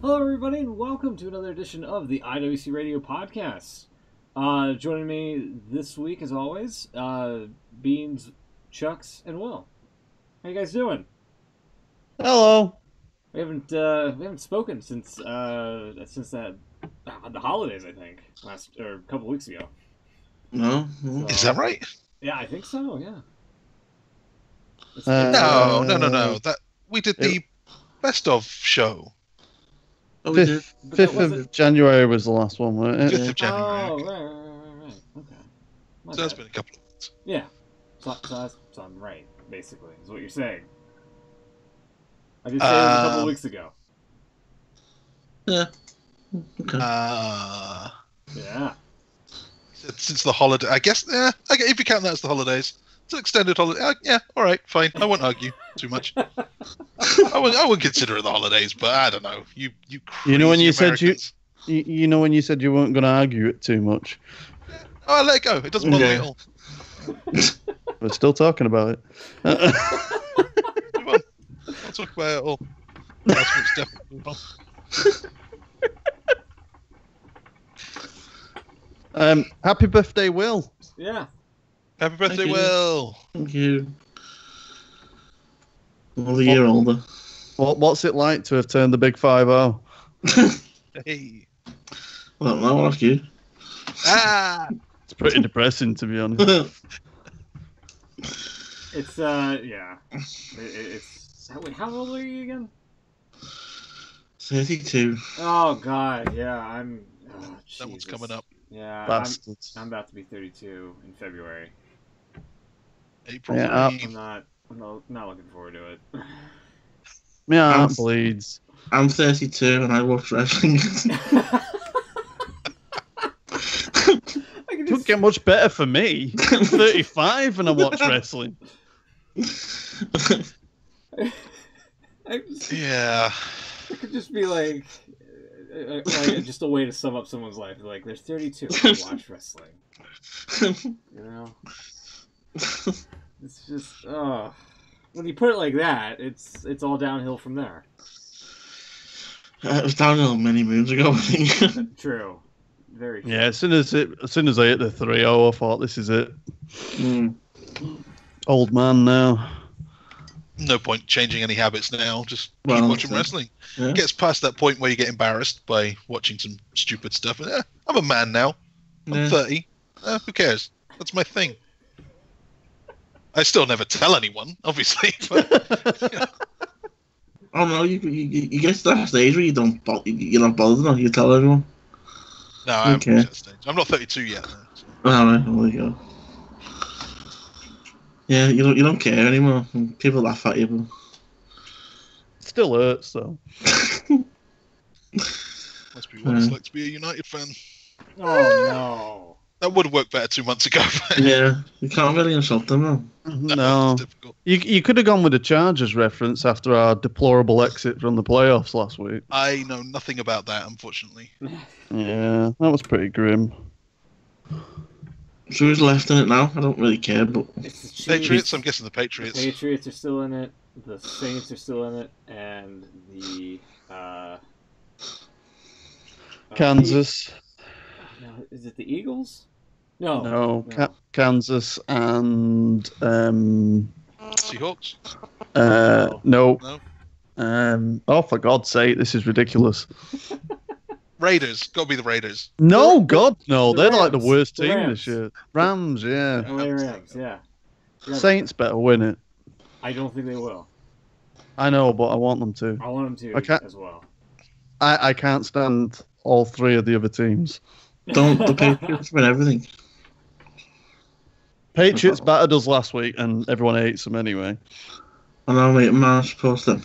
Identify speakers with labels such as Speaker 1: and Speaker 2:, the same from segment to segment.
Speaker 1: Hello, everybody, and welcome to another edition of the IWC Radio Podcast. Joining me this week, as always, Beans, Chucks, and Will. How you guys doing?
Speaker 2: Hello.
Speaker 1: We haven't spoken since the holidays, I think, a couple weeks ago.
Speaker 3: No,
Speaker 1: So,
Speaker 3: is that right?
Speaker 1: Yeah, I think so. Yeah.
Speaker 3: No. That we did the best of show.
Speaker 2: Oh, 5th of January was the last one, wasn't it?
Speaker 3: 5th of January.
Speaker 1: Oh,
Speaker 3: Okay.
Speaker 1: right. Okay.
Speaker 3: So that's been a couple of months.
Speaker 1: Yeah. So I'm right, basically, is what you're saying. I just said it was a couple of weeks ago.
Speaker 3: Yeah.
Speaker 2: Okay.
Speaker 1: Yeah.
Speaker 3: Since the holiday, I guess. Yeah, if you count that as the holidays, it's an extended holiday. Yeah, all right, fine. I won't argue too much. I wouldn't consider it the holidays, but I don't know. You
Speaker 2: know when you
Speaker 3: Americans.
Speaker 2: said you know when you said you weren't going to argue it too much.
Speaker 3: Oh, let it go. It doesn't bother me at all.
Speaker 2: We're still talking about it.
Speaker 3: Come on. I'll talk about it all. Last week's definitely wrong.
Speaker 2: Happy birthday, Will.
Speaker 1: Yeah.
Speaker 3: Happy birthday,
Speaker 4: Thank you.
Speaker 3: Will.
Speaker 4: Thank you. Another year older.
Speaker 2: What's it like to have turned the big 5-0?
Speaker 3: Hey.
Speaker 4: I don't know, I'll ask you.
Speaker 3: Ah.
Speaker 2: It's pretty depressing, to be honest.
Speaker 1: It's yeah. It's how old are you again?
Speaker 4: 32.
Speaker 1: Oh God, yeah. I'm. Oh,
Speaker 3: That one's
Speaker 1: Jesus.
Speaker 3: coming up.
Speaker 1: Yeah,
Speaker 2: Bastards.
Speaker 1: I'm about to be 32 in February.
Speaker 3: April.
Speaker 2: Yeah,
Speaker 1: I'm not looking forward to it.
Speaker 2: My heart bleeds.
Speaker 4: I'm 32 and I watch wrestling.
Speaker 2: It couldn't get much better for me. I'm 35 and I watch wrestling.
Speaker 3: Yeah.
Speaker 1: It could just be like just a way to sum up someone's life. Like, they're 32 and watch wrestling. You know? It's just, when you put it like that, it's all downhill from there.
Speaker 4: It was downhill many moons ago, I think.
Speaker 1: True. Very true.
Speaker 2: Yeah, as soon as I hit the 3-0, I thought this is it. Old man now.
Speaker 3: No point changing any habits now. Just keep
Speaker 4: Well,
Speaker 3: watching wrestling.
Speaker 4: Yeah.
Speaker 3: Gets past that point where you get embarrassed by watching some stupid stuff. And, I'm a man now. I'm
Speaker 4: Yeah.
Speaker 3: 30. Who cares? That's my thing. I still never tell anyone, obviously. But,
Speaker 4: Oh no, you get to that stage where you're not bothered enough, you tell everyone.
Speaker 3: no, I'm
Speaker 4: Okay.
Speaker 3: at that stage. I'm not 32 yet. Though, so.
Speaker 4: Alright, well, there you go. Yeah, you don't care anymore. People laugh at you, but...
Speaker 2: Still hurts, though.
Speaker 3: Must be what it's like to be a United fan.
Speaker 1: Oh no.
Speaker 3: That would have worked better 2 months ago. But
Speaker 4: Yeah, you can't really insult them, though.
Speaker 2: No.
Speaker 3: it's difficult.
Speaker 2: You could have gone with a Chargers reference after our deplorable exit from the playoffs last week.
Speaker 3: I know nothing about that, unfortunately.
Speaker 2: Yeah, that was pretty grim.
Speaker 4: So who's left in it now? I don't really care, but...
Speaker 1: It's the Chiefs.
Speaker 3: Patriots? I'm guessing the
Speaker 1: The
Speaker 3: Patriots.
Speaker 1: Patriots are still in it. The Saints are still in it, and the
Speaker 2: Kansas.
Speaker 1: No, is it the Eagles? No.
Speaker 2: No, Kansas and
Speaker 3: Seahawks?
Speaker 2: no.
Speaker 3: No.
Speaker 2: Oh, for God's sake, this is ridiculous.
Speaker 3: Raiders. Gotta be the Raiders.
Speaker 2: No, God, no.
Speaker 1: The
Speaker 2: They're like the
Speaker 1: Rams.
Speaker 2: worst
Speaker 1: The
Speaker 2: team
Speaker 1: Rams.
Speaker 2: this year. Rams, yeah.
Speaker 1: LA Rams, yeah.
Speaker 2: Saints better win it.
Speaker 1: I don't think they will.
Speaker 2: I know, but I want them to.
Speaker 1: I want them
Speaker 2: I
Speaker 1: to
Speaker 2: can't-
Speaker 1: as well.
Speaker 2: I can't stand all three of the other teams.
Speaker 4: Don't the Patriots win everything?
Speaker 2: Patriots battered us last week, and everyone hates them anyway.
Speaker 4: I know, mate, man, I suppose them.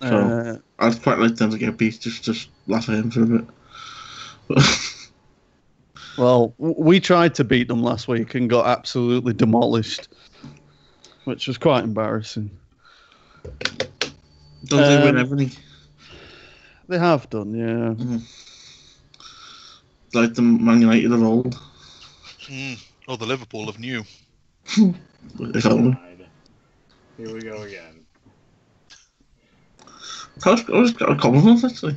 Speaker 4: So,
Speaker 2: Uh,
Speaker 4: I'd quite like them to get beat, just laugh at him for a bit.
Speaker 2: well, we tried to beat them last week and got absolutely demolished, which was quite embarrassing.
Speaker 4: Don't they win everything?
Speaker 2: They have done, yeah.
Speaker 4: Like the Man United of old.
Speaker 3: Or the Liverpool of new.
Speaker 4: If only.
Speaker 1: God. Here we go again.
Speaker 4: I was got a compliment, actually.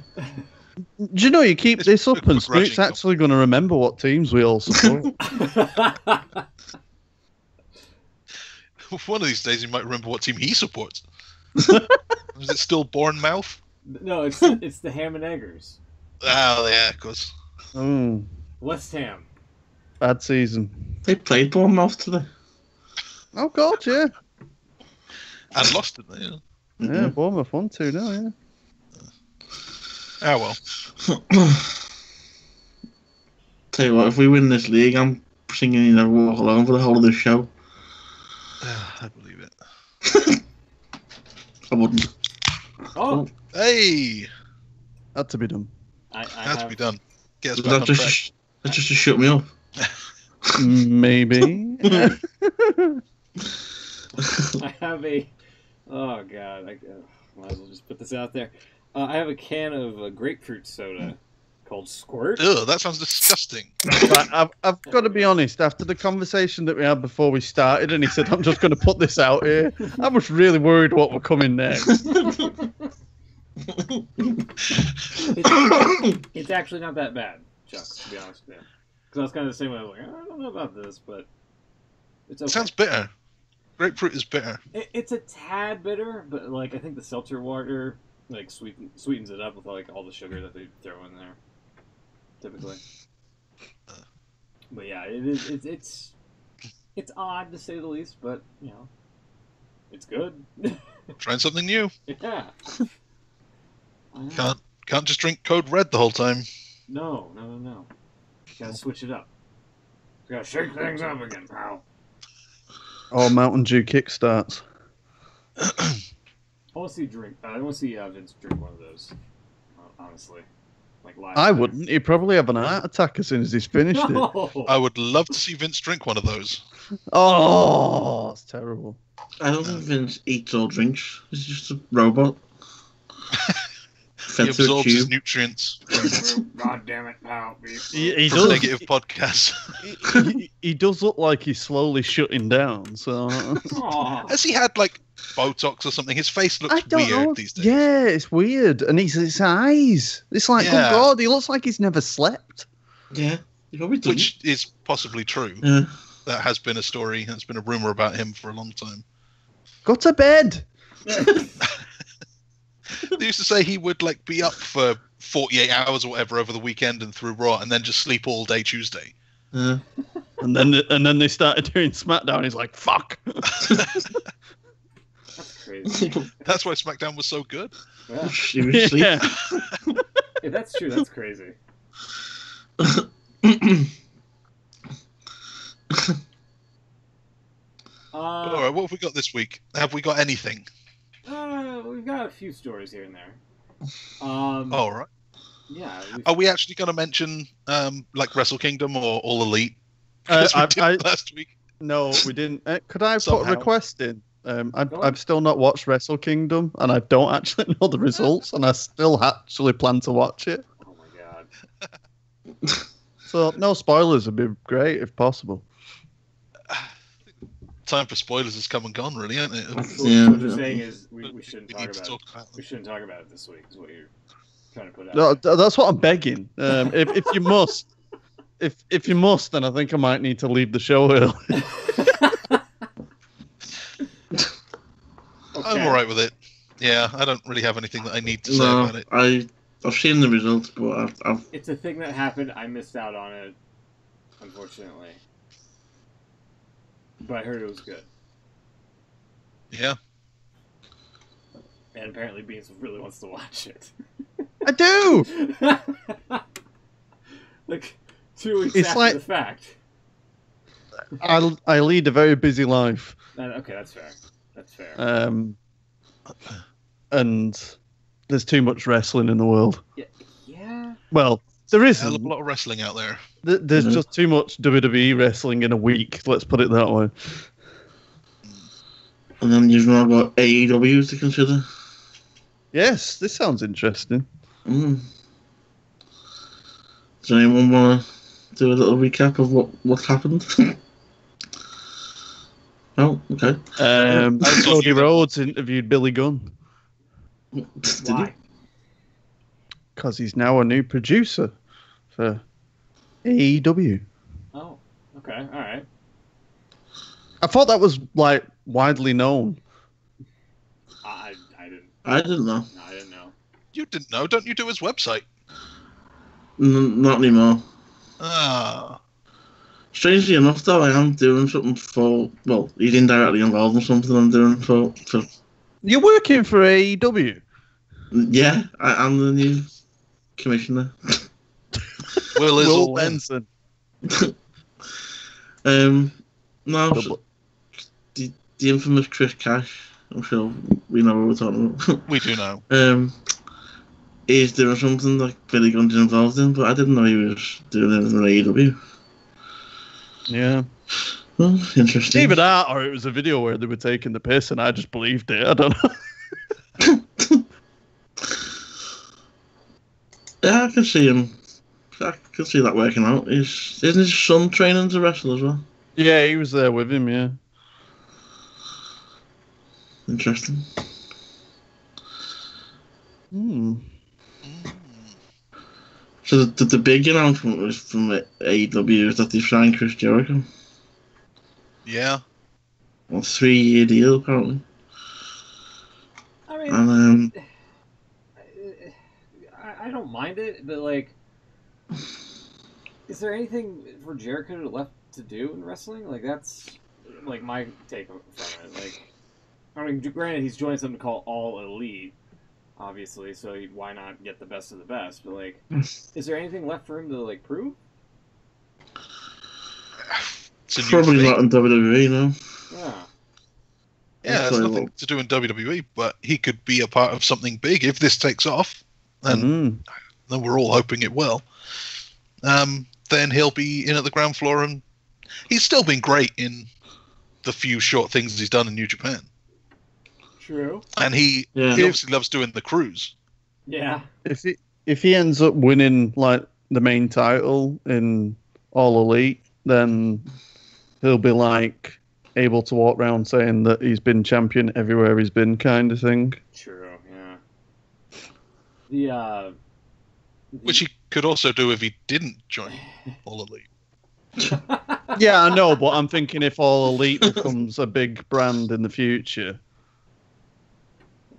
Speaker 2: Do you know you keep this up and
Speaker 3: begrudging
Speaker 2: Snoot's actually going to remember what teams we all support?
Speaker 3: One of these days, he might remember what team he supports. Is it still Bournemouth?
Speaker 1: No, it's the Ham and Eggers.
Speaker 3: Oh, yeah, of course.
Speaker 2: Mm,
Speaker 1: West Ham.
Speaker 2: bad season.
Speaker 4: They played Bournemouth today.
Speaker 2: Oh, God, yeah.
Speaker 3: And lost it, yeah.
Speaker 2: Yeah, Bournemouth won 2-0, yeah.
Speaker 3: Ah, well.
Speaker 4: Tell you what, if we win this league, I'm singing You Never Walk Alone for the whole of the show.
Speaker 3: I believe it.
Speaker 4: I wouldn't.
Speaker 1: Oh,
Speaker 3: Hey!
Speaker 2: Had to be done.
Speaker 3: Had to be done. Get us
Speaker 4: Is
Speaker 3: back
Speaker 4: that
Speaker 3: on track.
Speaker 4: that's just to shut me up.
Speaker 2: Maybe.
Speaker 1: I have a. Oh God, I might as well just put this out there. I have a can of grapefruit soda called Squirt.
Speaker 3: Ugh, that sounds disgusting.
Speaker 2: But I've got to be honest, after the conversation that we had before we started, and he said, I'm just going to put this out here, I was really worried what were coming next.
Speaker 1: It's actually not that bad, Chuck, to be honest with you. Because I was kind of the same way. I was like, I don't know about this, but it's okay.
Speaker 3: It sounds bitter. Grapefruit is bitter.
Speaker 1: It's a tad bitter, but like I think the seltzer water like sweetens it up with like all the sugar that they throw in there, typically. But yeah, it's odd to say the least, but you know, it's good.
Speaker 3: Trying something new.
Speaker 1: Yeah.
Speaker 3: Can't just drink Code Red the whole time.
Speaker 1: No. Gotta switch it up. Gotta shake things up again, pal.
Speaker 2: Oh, Mountain Dew kickstarts.
Speaker 1: I want to see Vince drink one of those. Honestly, like live.
Speaker 2: I wouldn't. He'd probably have an heart attack as soon as he's finished it.
Speaker 1: No.
Speaker 3: I would love to see Vince drink one of those.
Speaker 2: Oh, that's terrible.
Speaker 4: I don't think Vince eats or drinks. He's just a robot.
Speaker 3: He
Speaker 4: Fed through a
Speaker 3: absorbs his
Speaker 4: tube.
Speaker 3: nutrients.
Speaker 1: God damn it, pal.
Speaker 2: He
Speaker 3: From
Speaker 2: does.
Speaker 3: negative podcasts.
Speaker 2: He does look like he's slowly shutting down. So
Speaker 1: Aw.
Speaker 3: Has he had like Botox or something? His face looks
Speaker 2: I don't
Speaker 3: weird
Speaker 2: know.
Speaker 3: these days.
Speaker 2: Yeah, it's weird, and his eyes. It's like,
Speaker 3: Yeah.
Speaker 2: oh God, he looks like he's never slept.
Speaker 4: Yeah, he probably does.
Speaker 3: Which is possibly true.
Speaker 4: Yeah.
Speaker 3: That has been a story. There's been a rumor about him for a long time.
Speaker 2: Go to bed.
Speaker 3: They used to say he would like be up for 48 hours or whatever over the weekend and through Raw, and then just sleep all day Tuesday.
Speaker 4: Yeah.
Speaker 2: And then they started doing SmackDown. He's like, fuck.
Speaker 1: That's crazy.
Speaker 3: That's why SmackDown was so good.
Speaker 1: Yeah.
Speaker 4: He was asleep.
Speaker 2: Yeah.
Speaker 1: If that's true, that's crazy.
Speaker 3: All right, what have we got this week? Have we got anything?
Speaker 1: We've got a few stories here and there.
Speaker 3: All right.
Speaker 1: Yeah.
Speaker 3: Are we actually going to mention like Wrestle Kingdom or All Elite? As we did last week.
Speaker 2: No, we didn't. Could I put
Speaker 3: Somehow.
Speaker 2: a request in?
Speaker 1: Go on.
Speaker 2: I've still not watched Wrestle Kingdom, and I don't actually know the results, and I still actually plan to watch it.
Speaker 1: Oh my god.
Speaker 2: So no spoilers would be great if possible.
Speaker 3: Time for spoilers has come and gone, really, hasn't it?
Speaker 1: So
Speaker 4: Yeah.
Speaker 1: what you're saying is we shouldn't
Speaker 3: We
Speaker 1: talk
Speaker 3: need to
Speaker 1: about
Speaker 3: talk
Speaker 1: it.
Speaker 3: about
Speaker 1: We
Speaker 3: them.
Speaker 1: shouldn't talk about it this week. Is what you're trying to put out.
Speaker 2: No, that's what I'm begging. If you must, if you must, then I think I might need to leave the show early.
Speaker 3: I'm all right with it. Yeah, I don't really have anything that I need to say
Speaker 4: No,
Speaker 3: about it.
Speaker 4: I've seen the results, but I've
Speaker 1: It's a thing that happened. I missed out on it, unfortunately. But I heard it was good.
Speaker 3: Yeah.
Speaker 1: And apparently Beans really wants to watch it.
Speaker 2: I do.
Speaker 1: Like 2 weeks
Speaker 2: It's
Speaker 1: after
Speaker 2: like-
Speaker 1: the fact.
Speaker 2: I lead a very busy life,
Speaker 1: Okay, that's fair. That's fair.
Speaker 2: and there's too much wrestling in the world.
Speaker 1: Yeah.
Speaker 2: Well, there
Speaker 3: Hell
Speaker 2: isn't.
Speaker 3: of a lot of wrestling out there.
Speaker 2: There's just too much WWE wrestling in a week. Let's put it that way.
Speaker 4: and then you've now got AEW to consider.
Speaker 2: Yes, this sounds interesting.
Speaker 4: Does anyone want to do a little recap of what happened? Oh, okay.
Speaker 2: Cody Rhodes interviewed Billy Gunn.
Speaker 1: Why?
Speaker 2: Because he's now a new producer for AEW.
Speaker 1: Oh, okay, all right.
Speaker 2: I thought that was like widely known.
Speaker 1: I didn't.
Speaker 4: I didn't know.
Speaker 1: No, I didn't know.
Speaker 3: You didn't know? Don't you do his website?
Speaker 4: Not anymore.
Speaker 3: Ah.
Speaker 4: Strangely enough, though, I am doing something for. Well, he's indirectly involved in something I'm doing for.
Speaker 2: You're working for AEW.
Speaker 4: Yeah, I'm the new commissioner.
Speaker 3: Will
Speaker 2: Benson.
Speaker 4: No, the infamous Chris Cash. I'm sure we know what we're talking about.
Speaker 3: We do know.
Speaker 4: He's doing something like Billy Gunn's involved in, but I didn't know he was doing anything in AEW.
Speaker 2: Yeah.
Speaker 4: Well, interesting.
Speaker 2: Either that, or it was a video where they were taking the piss, and I just believed it. I don't know.
Speaker 4: Yeah, I can see him. I can see that working out. Isn't his son training to wrestle as well?
Speaker 2: Yeah, he was there with him. Yeah.
Speaker 4: Interesting. So the big announcement was from AEW is that they've signed Chris Jericho.
Speaker 3: Yeah.
Speaker 4: On a 3-year deal, apparently.
Speaker 1: I mean,
Speaker 4: And
Speaker 1: I don't mind it, but like, is there anything for Jericho left to do in wrestling? Like, that's like my take from it. Like, I mean, granted, he's joined something called All Elite, obviously, so why not get the best of the best? But like, is there anything left for him to like prove?
Speaker 4: probably not in WWE, no.
Speaker 1: Yeah.
Speaker 3: Yeah, there's nothing to do in WWE, but he could be a part of something big if this takes off, and then we're all hoping it will. Then he'll be in at the ground floor, and he's still been great in the few short things he's done in New Japan.
Speaker 1: True.
Speaker 3: And he obviously loves doing the cruise.
Speaker 1: Yeah.
Speaker 2: If he ends up winning like the main title in All Elite, then he'll be like able to walk around saying that he's been champion everywhere he's been, kind of thing.
Speaker 1: True. Yeah.
Speaker 3: Which he could also do if he didn't join All Elite.
Speaker 2: Yeah, I know, but I'm thinking if All Elite becomes a big brand in the future,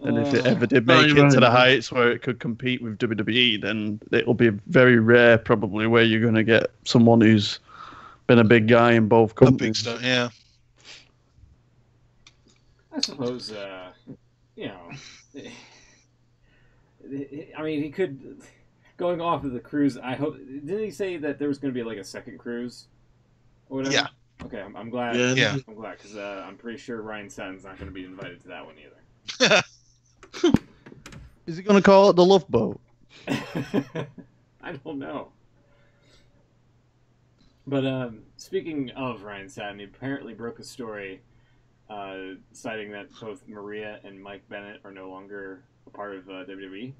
Speaker 2: and if it ever did make it to the heights where it could compete with WWE, then it'll be very rare, probably, where you're going to get someone who's been a big guy in both companies.
Speaker 3: A big star, yeah.
Speaker 1: I suppose, you know, I mean, he could, going off of the cruise, I hope, didn't he say that there was going to be like a second cruise? Or whatever?
Speaker 3: Yeah.
Speaker 1: Okay, I'm glad.
Speaker 3: Yeah.
Speaker 1: I'm glad, because I'm pretty sure Ryan Satin's not going to be invited to that one either.
Speaker 2: Is he going to call it the Love Boat?
Speaker 1: I don't know. But speaking of Ryan Satin, he apparently broke a story citing that both Maria and Mike Bennett are no longer a part of WWE.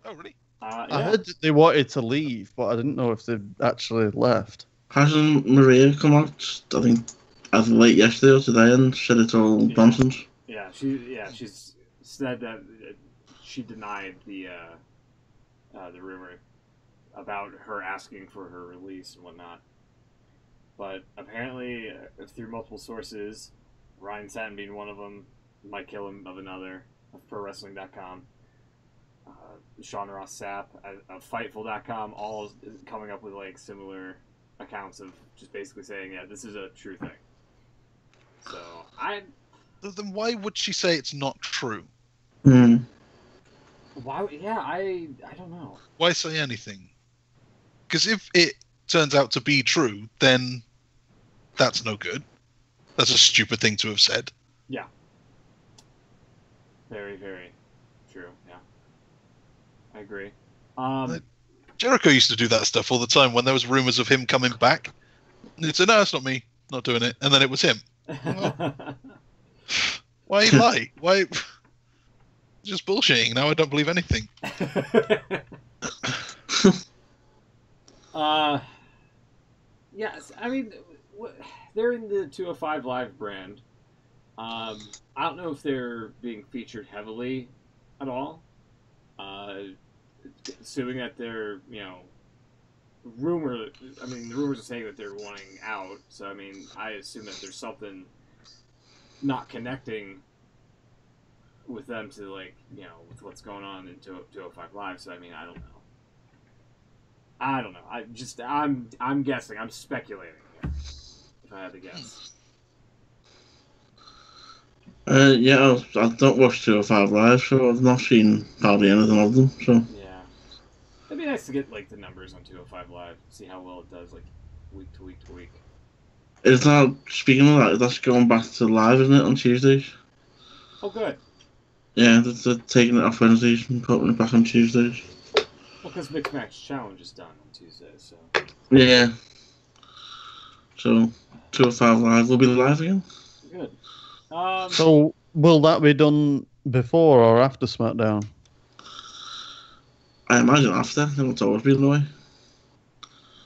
Speaker 3: Oh, really?
Speaker 1: Yeah.
Speaker 2: I heard that they wanted to leave, but I didn't know if they'd actually left.
Speaker 4: Hasn't Maria come out, I think, as of late yesterday or today and said it's all nonsense?
Speaker 1: Yeah, she's said that she denied the rumor about her asking for her release and whatnot. But apparently, through multiple sources, Ryan Satin being one of them, Mike Killam of another, of ProWrestling.com, Sean Ross Sapp of Fightful.com, all coming up with like similar accounts of just basically saying, yeah, this is a true thing. So
Speaker 3: Then why would she say it's not true?
Speaker 1: Why? Yeah, I don't know.
Speaker 3: Why say anything? Because if it turns out to be true, then that's no good. That's a stupid thing to have said.
Speaker 1: Yeah. Very, very true. Yeah. I agree.
Speaker 3: Jericho used to do that stuff all the time when there was rumors of him coming back. And he'd say, no, it's not me. Not doing it. And then it was him. Why lie? Why? Just bullshitting. Now I don't believe anything.
Speaker 1: Yes, I mean, they're in the 205 Live brand. I don't know if they're being featured heavily. at all. Assuming that they're, the rumors are saying that they're wanting out. So, I mean, I assume that there's something not connecting with them to, like, with what's going on in 205 Live. So, I mean, I don't know. I'm guessing. I'm speculating here, if I had to guess.
Speaker 4: Yeah, I don't watch 205 Live, so I've not seen hardly anything of them. So
Speaker 1: yeah, it'd be nice to get like the numbers on 205 Live, see how well it does, like week to week to week.
Speaker 4: Is that, speaking of that, that's going back to live, isn't it, on Tuesdays?
Speaker 1: Oh, good.
Speaker 4: Yeah, they're taking it off Wednesdays and putting it back on Tuesdays.
Speaker 1: Well, because Mixed Match Challenge is done on Tuesdays, so.
Speaker 4: Yeah. So 205 Live will be live again.
Speaker 1: Good.
Speaker 2: So, will that be done before or after SmackDown?
Speaker 4: I imagine after. I think it's always been the way.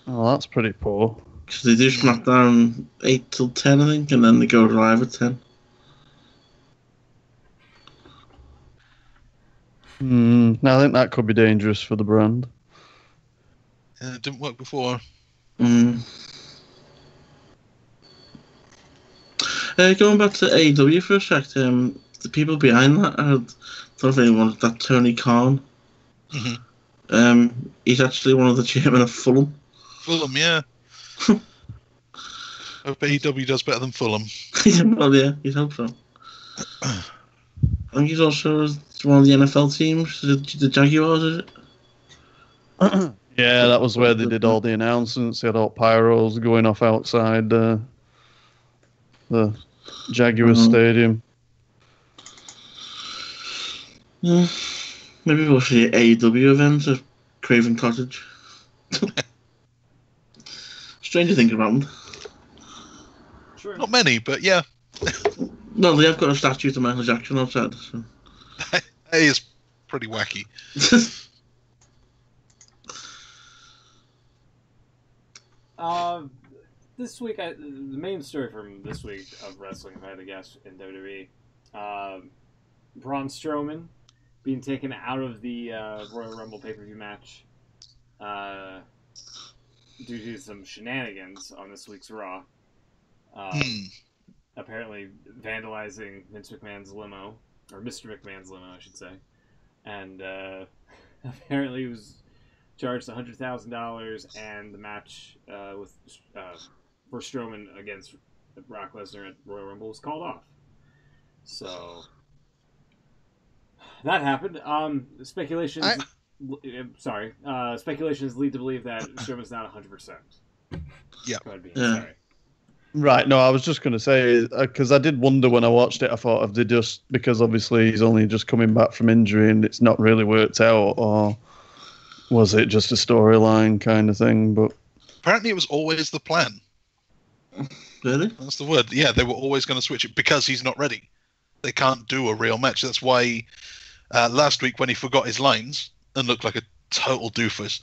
Speaker 2: Oh, that's pretty poor.
Speaker 4: Because they do SmackDown 8 till 10, I think, and then they go live at 10.
Speaker 2: I think that could be dangerous for the brand.
Speaker 3: Yeah, it didn't work before.
Speaker 4: Going back to AEW for a sec, the people behind that, I don't know if anyone, that Tony Khan.
Speaker 3: Mm-hmm.
Speaker 4: He's actually one of the chairmen of Fulham.
Speaker 3: Fulham, yeah. I hope AEW does better than Fulham.
Speaker 4: Well, yeah, you'd hope so. I think he's also one of the NFL teams, the Jaguars, is it?
Speaker 2: Yeah, that was where they did all the announcements. They had all pyros going off outside the Jaguars Stadium.
Speaker 4: Yeah. Maybe we'll see an AEW event at Craven Cottage. Strange to think about them.
Speaker 1: Sure.
Speaker 3: Not many, but yeah.
Speaker 4: No, they have got a statue to Michael Jackson outside. So.
Speaker 3: It is pretty wacky.
Speaker 1: This week, the main story from this week of wrestling, if I had to guess, in WWE, Braun Strowman being taken out of the Royal Rumble pay-per-view match due to some shenanigans on this week's Raw. Apparently vandalizing Vince McMahon's limo, or Mr. McMahon's limo, I should say. And apparently he was charged $100,000, and the match for Strowman against Brock Lesnar at Royal Rumble was called off. So that happened. Speculations lead to believe that Strowman's not 100%.
Speaker 3: Yeah.
Speaker 1: Sorry.
Speaker 2: Right, no, I was just going to say, because I did wonder when I watched it, I thought, have they just, because obviously he's only just coming back from injury and it's not really worked out, or was it just a storyline kind of thing? But
Speaker 3: apparently it was always the plan.
Speaker 4: Really?
Speaker 3: That's the word. Yeah, they were always going to switch it because he's not ready. They can't do a real match. That's why last week when he forgot his lines and looked like a total doofus.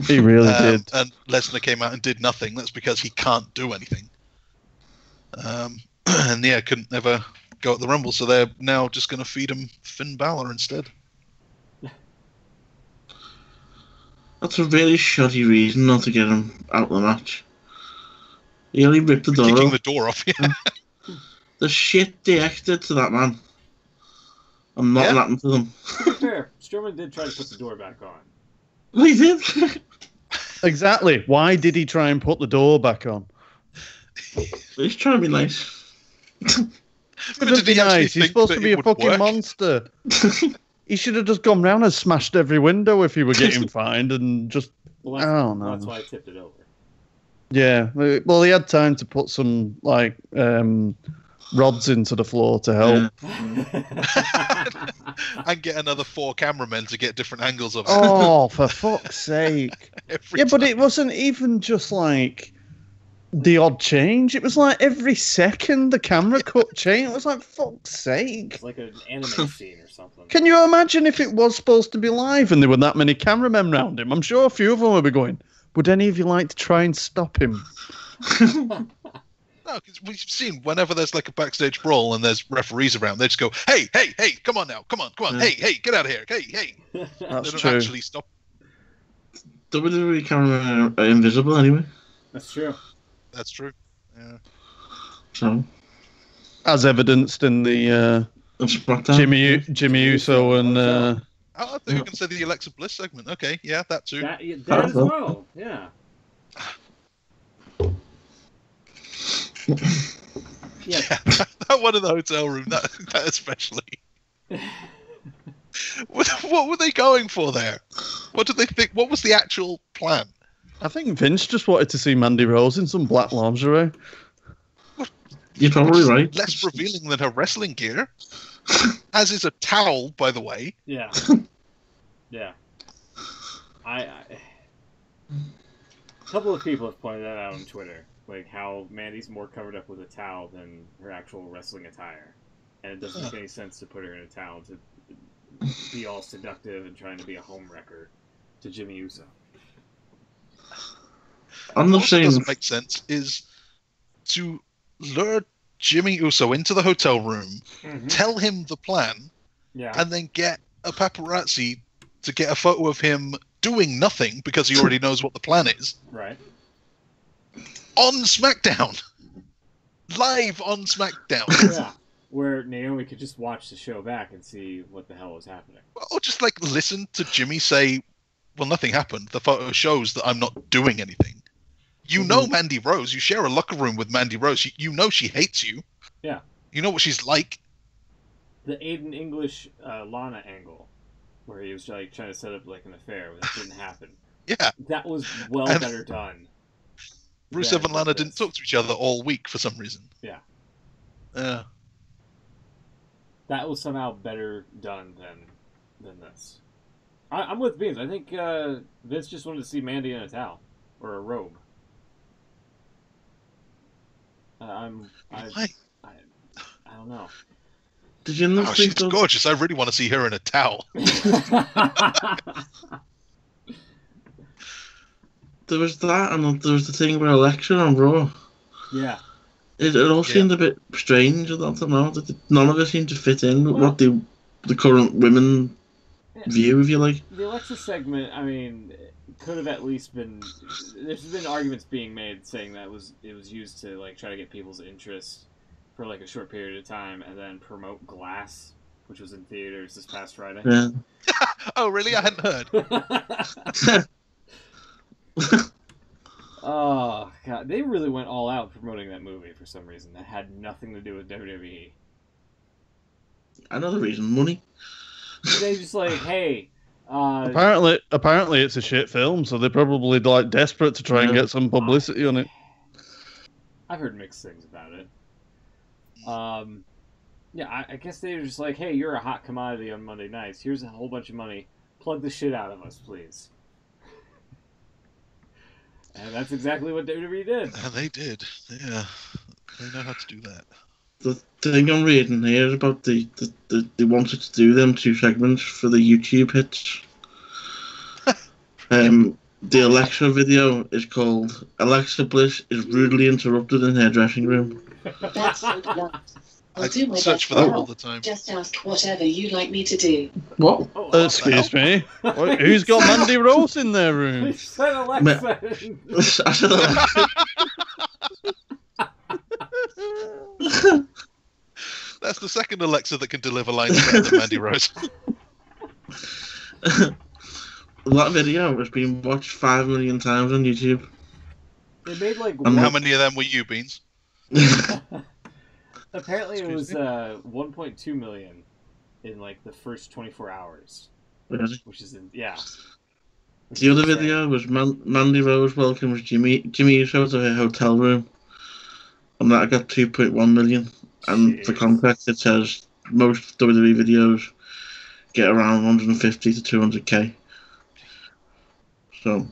Speaker 2: He really did.
Speaker 3: And Lesnar came out and did nothing. That's because he can't do anything. And yeah, couldn't never go at the Rumble, so they're now just going to feed him Finn Balor instead.
Speaker 4: That's a really shoddy reason not to get him out of the match. He only ripped the door
Speaker 3: Kicking
Speaker 4: off.
Speaker 3: the door off, yeah.
Speaker 4: The shit they acted to that man. I'm not happened to them.
Speaker 1: To be fair, Strowman did try to put the door back on.
Speaker 4: Well, he did.
Speaker 2: Exactly. Why did he try and put the door back on?
Speaker 4: He's trying to be nice.
Speaker 3: Did he
Speaker 2: Nice. He's supposed to be a fucking monster. He should have just gone round and smashed every window if he were getting fined and just.
Speaker 1: Well,
Speaker 2: I don't know.
Speaker 1: That's why I tipped it over.
Speaker 2: Yeah. Well, he had time to put some rods into the floor to help.
Speaker 3: And get another 4 cameramen to get different angles of it.
Speaker 2: Oh, for fuck's sake.
Speaker 3: Every
Speaker 2: But
Speaker 3: time.
Speaker 2: it wasn't even just like the odd change. It was like every second the camera cut change. It was like, fuck's sake.
Speaker 1: It's like an anime scene or something.
Speaker 2: Can you imagine if it was supposed to be live and there were that many cameramen around him? I'm sure a few of them would be going, would any of you like to try and stop him?
Speaker 3: No, because we've seen whenever there's like a backstage brawl and there's referees around, they just go, hey, come on now, come on, hey, get out of here, hey.
Speaker 2: That's
Speaker 3: They don't
Speaker 2: true.
Speaker 3: actually stop.
Speaker 4: WWE cameramen are invisible anyway.
Speaker 1: That's true.
Speaker 3: That's true. Yeah.
Speaker 4: So,
Speaker 2: As evidenced in the Jimmy Uso and.
Speaker 3: Oh, I thought you were going to say the Alexa Bliss segment. Okay, yeah, that too.
Speaker 1: That as well, yeah.
Speaker 3: Yeah, that one in the hotel room, that especially. What were they going for there? What did they think? What was the actual plan?
Speaker 2: I think Vince just wanted to see Mandy Rose in some black lingerie.
Speaker 4: You're probably right.
Speaker 3: Less revealing than her wrestling gear. As is a towel, by the way.
Speaker 1: Yeah. Yeah. A couple of people have pointed that out on Twitter. Like how Mandy's more covered up with a towel than her actual wrestling attire. And it doesn't make any sense to put her in a towel to be all seductive and trying to be a home wrecker to Jimmy Uso.
Speaker 4: I'm not
Speaker 3: What
Speaker 4: saying
Speaker 3: doesn't make sense is to lure Jimmy Uso into the hotel room, tell him the plan, and then get a paparazzi to get a photo of him doing nothing because he already knows what the plan is.
Speaker 1: Right.
Speaker 3: On SmackDown. Live on SmackDown.
Speaker 1: Yeah. Where Naomi could just watch the show back and see what the hell was happening.
Speaker 3: Or just like listen to Jimmy say, well, nothing happened. The photo shows that I'm not doing anything. You know Mandy Rose. You share a locker room with Mandy Rose. You know she hates you.
Speaker 1: Yeah.
Speaker 3: You know what she's like.
Speaker 1: The Aiden English Lana angle, where he was like trying to set up like an affair, that didn't happen.
Speaker 3: Yeah.
Speaker 1: That was better done.
Speaker 3: Rusev and Lana didn't talk to each other all week for some reason.
Speaker 1: Yeah.
Speaker 3: Yeah.
Speaker 1: That was somehow better done than this. I'm with Beans. I think Vince just wanted to see Mandy in a towel or a robe. I don't know.
Speaker 4: Did you not think
Speaker 3: she's gorgeous. I really want to see her in a towel.
Speaker 4: There was that, and there was the thing with Alexa on Raw.
Speaker 1: Yeah.
Speaker 4: It all seemed a bit strange. I don't know. None of it seemed to fit in with what the current women view, if you like.
Speaker 1: The Alexa segment, I mean, could have at least been. There's been arguments being made saying that it was used to like try to get people's interest for like a short period of time, and then promote Glass, which was in theaters this past Friday.
Speaker 4: Yeah.
Speaker 3: Oh, really? I hadn't heard.
Speaker 1: Oh god, they really went all out promoting that movie for some reason that had nothing to do with WWE.
Speaker 4: Another reason, money.
Speaker 1: They just like, hey.
Speaker 2: Apparently, it's a shit film, so they're probably like desperate to try and get some publicity on it.
Speaker 1: I've heard mixed things about it. Yeah, I guess they were just like, hey, you're a hot commodity on Monday nights. Here's a whole bunch of money. Plug the shit out of us, please. And that's exactly what WWE did.
Speaker 3: And they did. Yeah. They know how to do that.
Speaker 4: The thing I'm reading here is about they wanted to do them 2 segments for the YouTube hits. The Alexa video is called Alexa Bliss is rudely interrupted in her dressing room.
Speaker 5: That's so blunt. I'll do my
Speaker 3: search
Speaker 5: best
Speaker 3: for that
Speaker 5: now.
Speaker 3: all the time.
Speaker 5: Just ask whatever you'd like me to do.
Speaker 4: What?
Speaker 2: Excuse me. Who's got Mandy Rose in their room?
Speaker 1: He said Alexa.
Speaker 4: I said Alexa.
Speaker 3: That's the second Alexa that can deliver lines better than Mandy Rose.
Speaker 4: That video has been watched 5 million times on YouTube.
Speaker 1: They made like
Speaker 3: And how many of them were you, Beans?
Speaker 1: Apparently it was 1.2 million in like the first 24 hours.
Speaker 4: Really?
Speaker 1: Which is
Speaker 4: The other video was Mandy Rose welcomes Jimmy Uso to her hotel room, and that got 2.1 million. And
Speaker 1: Jeez.
Speaker 4: for context, it says most WWE videos get around 150 to 200k. So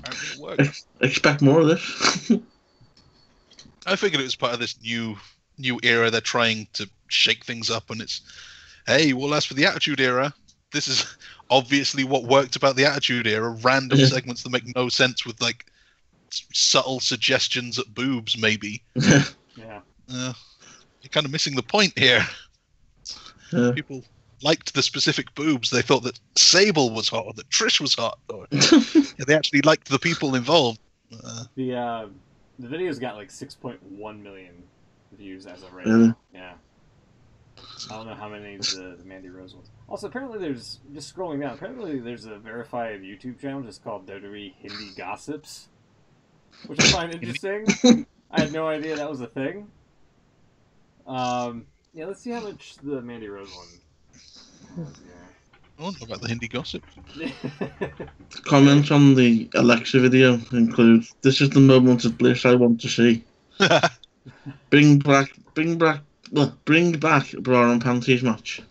Speaker 3: Apparently it worked.
Speaker 4: expect more of this.
Speaker 3: I figured it was part of this new era. They're trying to shake things up, and it's, hey, well, as for the Attitude Era, this is obviously what worked about the Attitude Era. Random segments that make no sense with like subtle suggestions at boobs, maybe.
Speaker 1: Yeah.
Speaker 3: You're kind of missing the point here.
Speaker 4: Yeah.
Speaker 3: People liked the specific boobs. They thought that Sable was hot, or that Trish was hot, or they actually liked the people involved.
Speaker 1: The video's got like 6.1 million views as of right
Speaker 4: Really?
Speaker 1: now. Yeah. I don't know how many the Mandy Rose ones. Also, apparently there's, just scrolling down, apparently there's a verified YouTube channel just called WWE Hindi Gossips, which I find interesting. I had no idea that was a thing. Yeah, let's see how much the Mandy Rose one has here.
Speaker 3: I don't know about the Hindi gossip.
Speaker 4: Comments on the Alexa video include, "This is the moment of bliss I want to see. Bring back bra and panties match."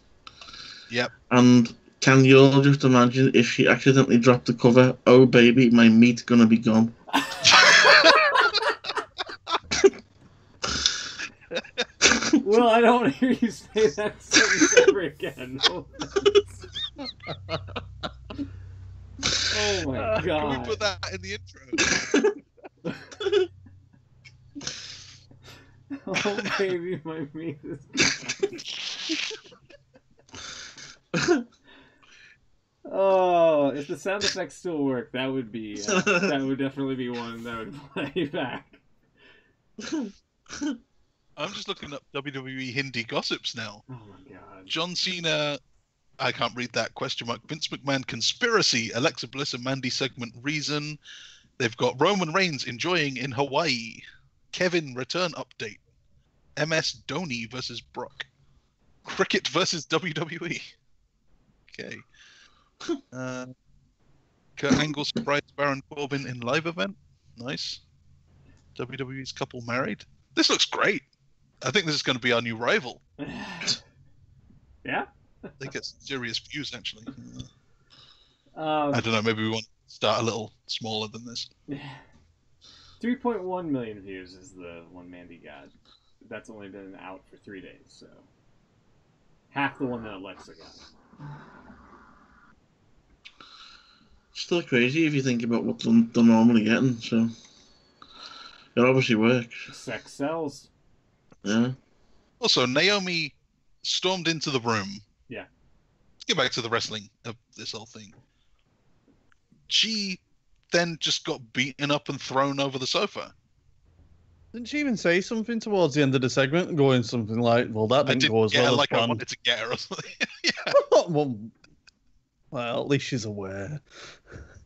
Speaker 3: Yep.
Speaker 4: And can you all just imagine if she accidentally dropped the cover? "Oh baby, my meat's gonna be gone."
Speaker 1: Well, I don't want to hear you say that sentence ever again. Oh my god.
Speaker 3: Can we put that in the intro?
Speaker 1: Oh baby, my meat is... Oh, if the sound effects still work, that would be that would definitely be one that would play back.
Speaker 3: I'm just looking up WWE Hindi gossips now.
Speaker 1: Oh my god.
Speaker 3: John Cena, I can't read that, question mark. Vince McMahon conspiracy, Alexa Bliss and Mandy segment reason. They've got Roman Reigns enjoying in Hawaii. Kevin return update. MS Dhoni versus Brock. Cricket versus WWE. Okay. Kurt Angle surprised Baron Corbin in live event. Nice. WWE's couple married. This looks great. I think this is going to be our new rival.
Speaker 1: Yeah?
Speaker 3: They get some serious views, actually.
Speaker 1: I
Speaker 3: don't know, maybe we want to start a little smaller than this.
Speaker 1: 3.1 million views is the one Mandy got. That's only been out for 3 days, so half the one that Alexa got.
Speaker 4: Still crazy if you think about what they're normally getting, so it obviously works.
Speaker 1: Sex sells.
Speaker 4: Yeah.
Speaker 3: Also, Naomi stormed into the room.
Speaker 1: Yeah.
Speaker 3: Let's get back to the wrestling of this whole thing. She then just got beaten up and thrown over the sofa.
Speaker 2: Didn't she even say something towards the end of the segment, going something like, "Well, that didn't go as well as
Speaker 3: like
Speaker 2: planned."
Speaker 3: I wanted to get her or something. Yeah.
Speaker 2: Well, at least she's aware.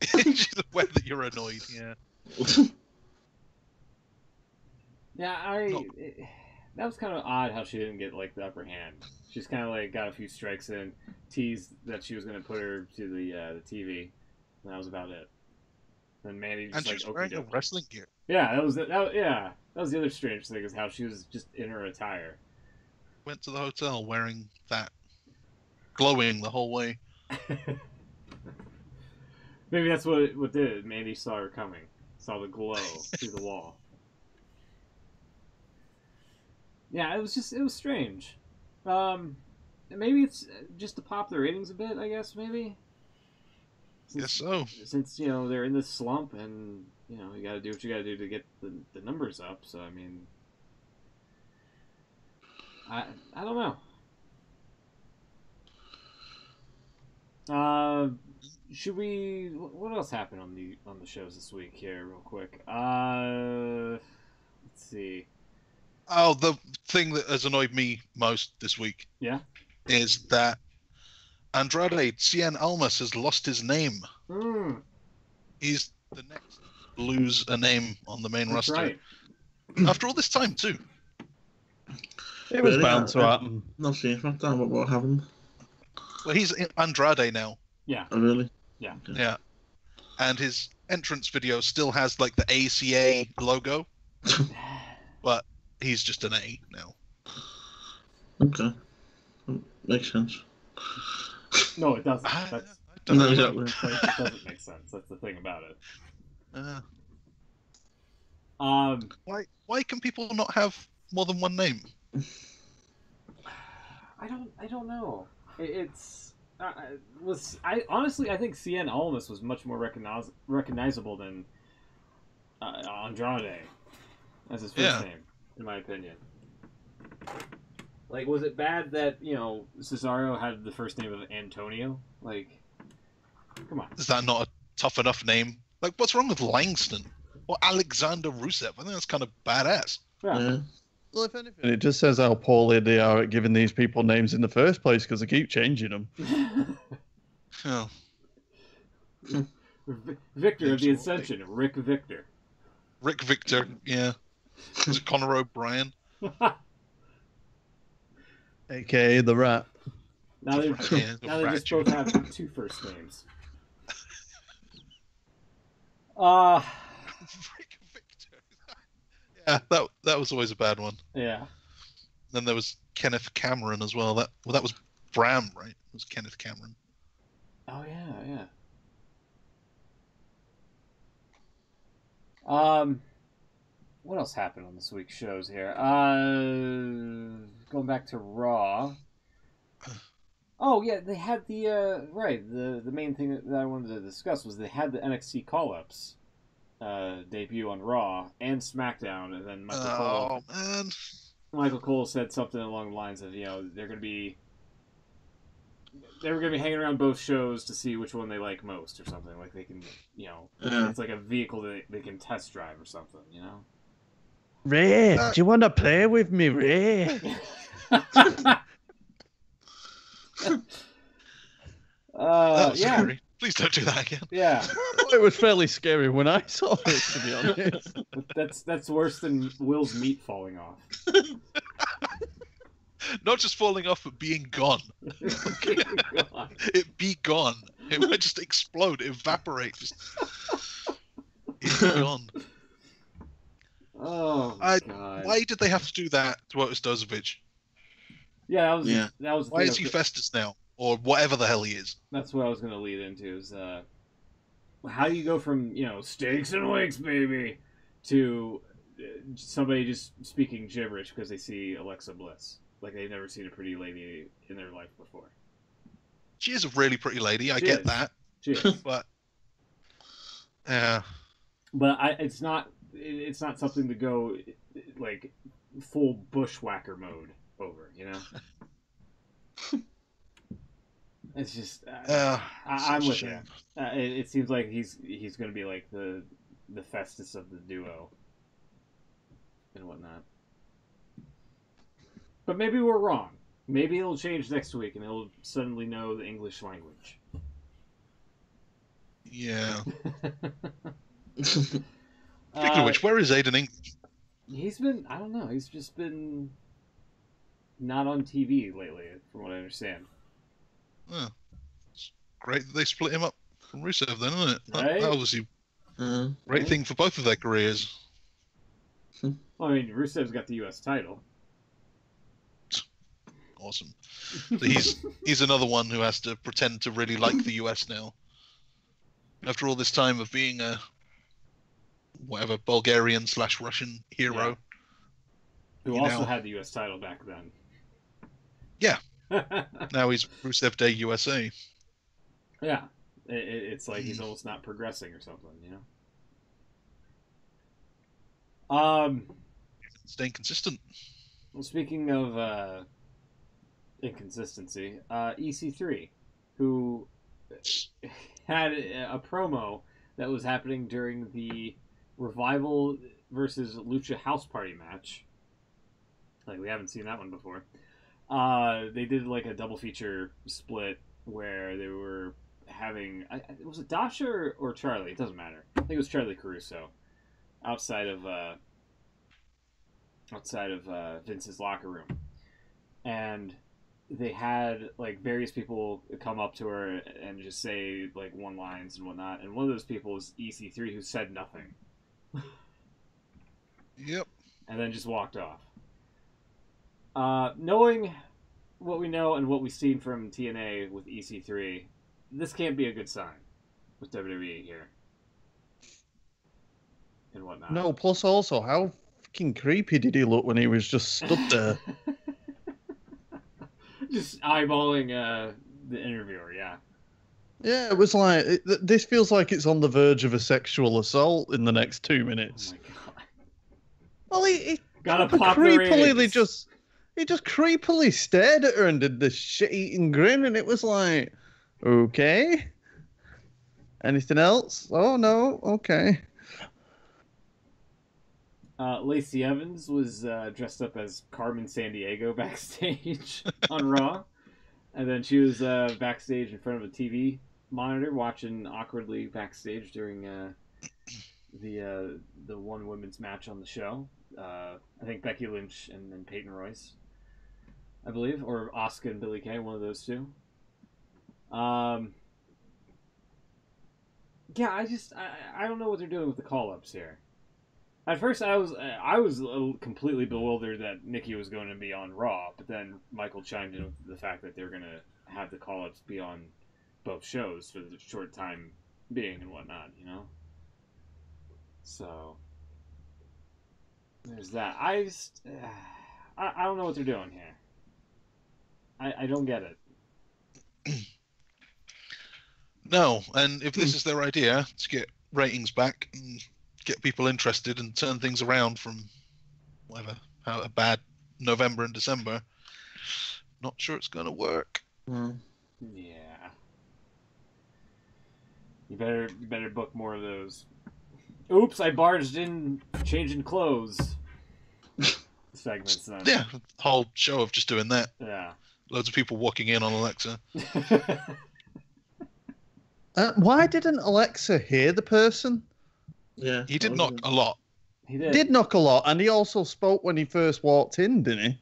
Speaker 3: She's aware that you're annoyed, yeah.
Speaker 1: Yeah, that was kind of odd how she didn't get like the upper hand. She's kind of like got a few strikes in, teased that she was going to put her to the TV, and that was about it. Then Mandy just,
Speaker 3: and she was wearing a wrestling gear.
Speaker 1: Yeah, that was the other strange thing, is how she was just in her attire.
Speaker 3: Went to the hotel wearing that, glowing the whole way.
Speaker 1: Maybe that's what did it. Mandy saw her coming, saw the glow through the wall. Yeah, it was strange. Maybe it's just to pop the ratings a bit, I guess, maybe.
Speaker 3: Guess so.
Speaker 1: Since, they're in this slump, and, you gotta do what you gotta do to get the numbers up, so, I mean... I don't know. Should we... What else happened on the shows this week here, real quick? Let's see.
Speaker 3: Oh, the thing that has annoyed me most this week,
Speaker 1: yeah,
Speaker 3: is that Andrade Cien Almas has lost his name. He's the next to lose a name on the main roster.
Speaker 1: Right.
Speaker 3: After all this time, too.
Speaker 2: It was bound to happen.
Speaker 4: Not seeing SmackDown, but what happened?
Speaker 3: Well, he's Andrade now.
Speaker 1: Yeah.
Speaker 4: Oh, really?
Speaker 3: Yeah. And his entrance video still has, like, the ACA logo. But he's just an A now.
Speaker 4: Okay. Makes sense.
Speaker 1: No, it doesn't.
Speaker 4: No, exactly.
Speaker 1: It doesn't make sense. That's the thing about it.
Speaker 3: Why can people not have more than one name?
Speaker 1: I don't know. I honestly think Cien Almas was much more recognizable than Andrade. That's his first name, in my opinion. Like, was it bad that, Cesaro had the first name of Antonio? Like, come on.
Speaker 3: Is that not a tough enough name? Like, what's wrong with Langston? Or Alexander Rusev? I think that's kind of badass.
Speaker 1: Yeah.
Speaker 2: Well, if anything, it just says how poorly they are at giving these people names in the first place because they keep changing them.
Speaker 3: Oh.
Speaker 1: Victor of the Ascension, Rick Victor.
Speaker 3: Rick Victor, yeah. Is it Conor O'Brien?
Speaker 2: AKA the Rat.
Speaker 1: Now they just both have two first names.
Speaker 3: Rick Victor. Yeah, that was always a bad one.
Speaker 1: Yeah.
Speaker 3: Then there was Kenneth Cameron as well. That was Bram, right? It was Kenneth Cameron.
Speaker 1: Oh yeah. What else happened on this week's shows here? Going back to Raw. Oh yeah, they had the the main thing that I wanted to discuss was they had the NXT call-ups debut on Raw and SmackDown, and then Michael Cole said something along the lines of, they were gonna be hanging around both shows to see which one they like most or something. Like they can, it's like a vehicle that they can test drive or something,
Speaker 2: Ray, do you want to play with me, Ray?
Speaker 3: Scary. Please don't do that again.
Speaker 1: Yeah.
Speaker 2: It was fairly scary when I saw it, to be honest.
Speaker 1: That's worse than Will's meat falling off.
Speaker 3: Not just falling off, but being gone. It be gone. It might just explode, evaporate. It's gone.
Speaker 1: Oh, God.
Speaker 3: Why did they have to do that to Otis Dozovich?
Speaker 1: Yeah, that was.
Speaker 3: Why is he Festus now, or whatever the hell he is?
Speaker 1: That's what I was going to lead into. Is how do you go from steaks and wakes, baby, to somebody just speaking gibberish because they see Alexa Bliss, like they've never seen a pretty lady in their life before.
Speaker 3: She is a really pretty lady. I get that.
Speaker 1: She is.
Speaker 3: But yeah.
Speaker 1: But it's not something to go like full bushwhacker mode over, It's just I'm with you. It seems like he's going to be like the Festus of the duo and whatnot. But maybe we're wrong. Maybe it'll change next week and he'll suddenly know the English language.
Speaker 3: Yeah. Speaking of which, where is Aiden English?
Speaker 1: I don't know, he's just been not on TV lately, from what I understand.
Speaker 3: Oh, it's great that they split him up from Rusev then, isn't it?
Speaker 1: Right?
Speaker 3: That obviously great thing for both of their careers.
Speaker 1: Well, I mean, Rusev's got the U.S. title.
Speaker 3: Awesome. So he's another one who has to pretend to really like the US now. After all this time of being a Bulgarian/Russian hero.
Speaker 1: Yeah. Who also had the U.S. title back then.
Speaker 3: Yeah. Now he's Rusev Day USA.
Speaker 1: Yeah. It's like he's almost not progressing or something,
Speaker 3: Staying consistent.
Speaker 1: Well, speaking of inconsistency, EC3, who had a promo that was happening during the Revival versus Lucha House Party match. Like, we haven't seen that one before. They did like a double feature split where they were having, was it Dasha or Charlie? It doesn't matter. I think it was Charlie Caruso outside of Vince's locker room, and they had like various people come up to her and just say like one-liners and whatnot, and one of those people was EC3, who said nothing.
Speaker 3: Yep.
Speaker 1: And then just walked off. Knowing what we know and what we've seen from TNA with EC3, this can't be a good sign with WWE here. And whatnot.
Speaker 2: No, plus also, how fucking creepy did he look when he was just stood there?
Speaker 1: Just eyeballing the interviewer, yeah.
Speaker 2: Yeah, it was like this feels like it's on the verge of a sexual assault in the next 2 minutes.
Speaker 1: Oh my god.
Speaker 2: Well, he
Speaker 1: Gotta pop the
Speaker 2: creepily
Speaker 1: ratings.
Speaker 2: he just creepily stared at her and did this shit-eating grin, and it was like, okay. Anything else? Oh no, okay.
Speaker 1: Lacey Evans was dressed up as Carmen Sandiego backstage on Raw, and then she was backstage in front of a TV monitor watching awkwardly backstage during the one women's match on the show. I think Becky Lynch and Peyton Royce, I believe, or Asuka and Billie Kay, one of those two. Yeah, I don't know what they're doing with the call-ups here. At first, I was completely bewildered that Nikki was going to be on Raw, but then Michael chimed in with the fact that they're going to have the call-ups be on both shows for the short time being and whatnot, you know? So, there's that. I don't know what they're doing here. I don't get it.
Speaker 3: No, and if this is their idea to get ratings back and get people interested and turn things around from whatever, how a bad November and December, not sure it's going to work.
Speaker 1: Yeah. You better book more of those. Oops, I barged in changing clothes segments then.
Speaker 3: Yeah, whole show of just doing that.
Speaker 1: Yeah.
Speaker 3: Loads of people walking in on Alexa.
Speaker 2: Why didn't Alexa hear the person?
Speaker 4: Yeah.
Speaker 3: He did knock a lot.
Speaker 1: He did.
Speaker 2: Did knock a lot, and he also spoke when he first walked in, didn't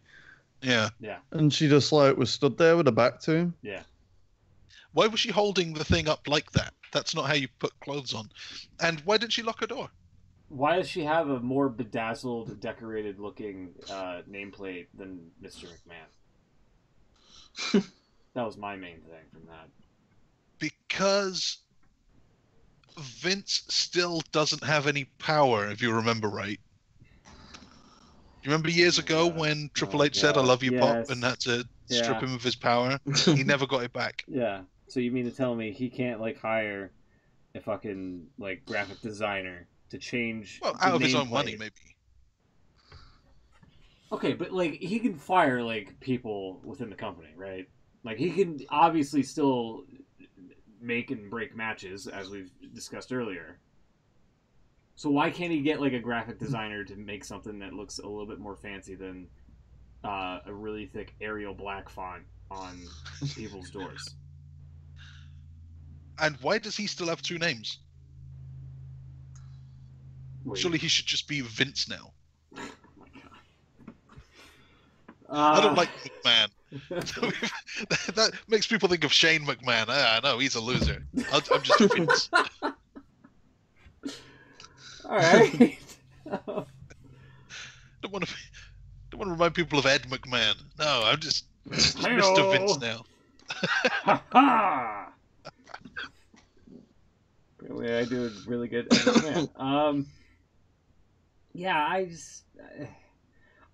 Speaker 2: he?
Speaker 3: Yeah.
Speaker 1: Yeah.
Speaker 2: And she just like was stood there with her back to him.
Speaker 1: Yeah.
Speaker 3: Why was she holding the thing up like that? That's not how you put clothes on. And why didn't she lock her door?
Speaker 1: Why does she have a more bedazzled, decorated-looking nameplate than Mr. McMahon? That was my main thing from that.
Speaker 3: Because Vince still doesn't have any power, if you remember right. You remember years ago when Triple H said, "I love you, Pop," and had to strip him of his power? He never got it back.
Speaker 1: Yeah. So you mean to tell me he can't hire a fucking graphic designer to change?
Speaker 3: Well, out of his own money, maybe.
Speaker 1: Okay, but he can fire people within the company, right? He can obviously still make and break matches, as we've discussed earlier. So why can't he get a graphic designer to make something that looks a little bit more fancy than a really thick Arial black font on people's doors?
Speaker 3: And why does he still have two names?
Speaker 1: Wait.
Speaker 3: Surely he should just be Vince now.
Speaker 1: Oh my God.
Speaker 3: I don't like McMahon. That makes people think of Shane McMahon. I know, he's a loser. I'm just Vince.
Speaker 1: All right.
Speaker 3: Don't want to remind people of Ed McMahon. No, I'm just
Speaker 1: Hey-o.
Speaker 3: Mr. Vince now.
Speaker 1: Anyway, I do a really good man. Yeah, I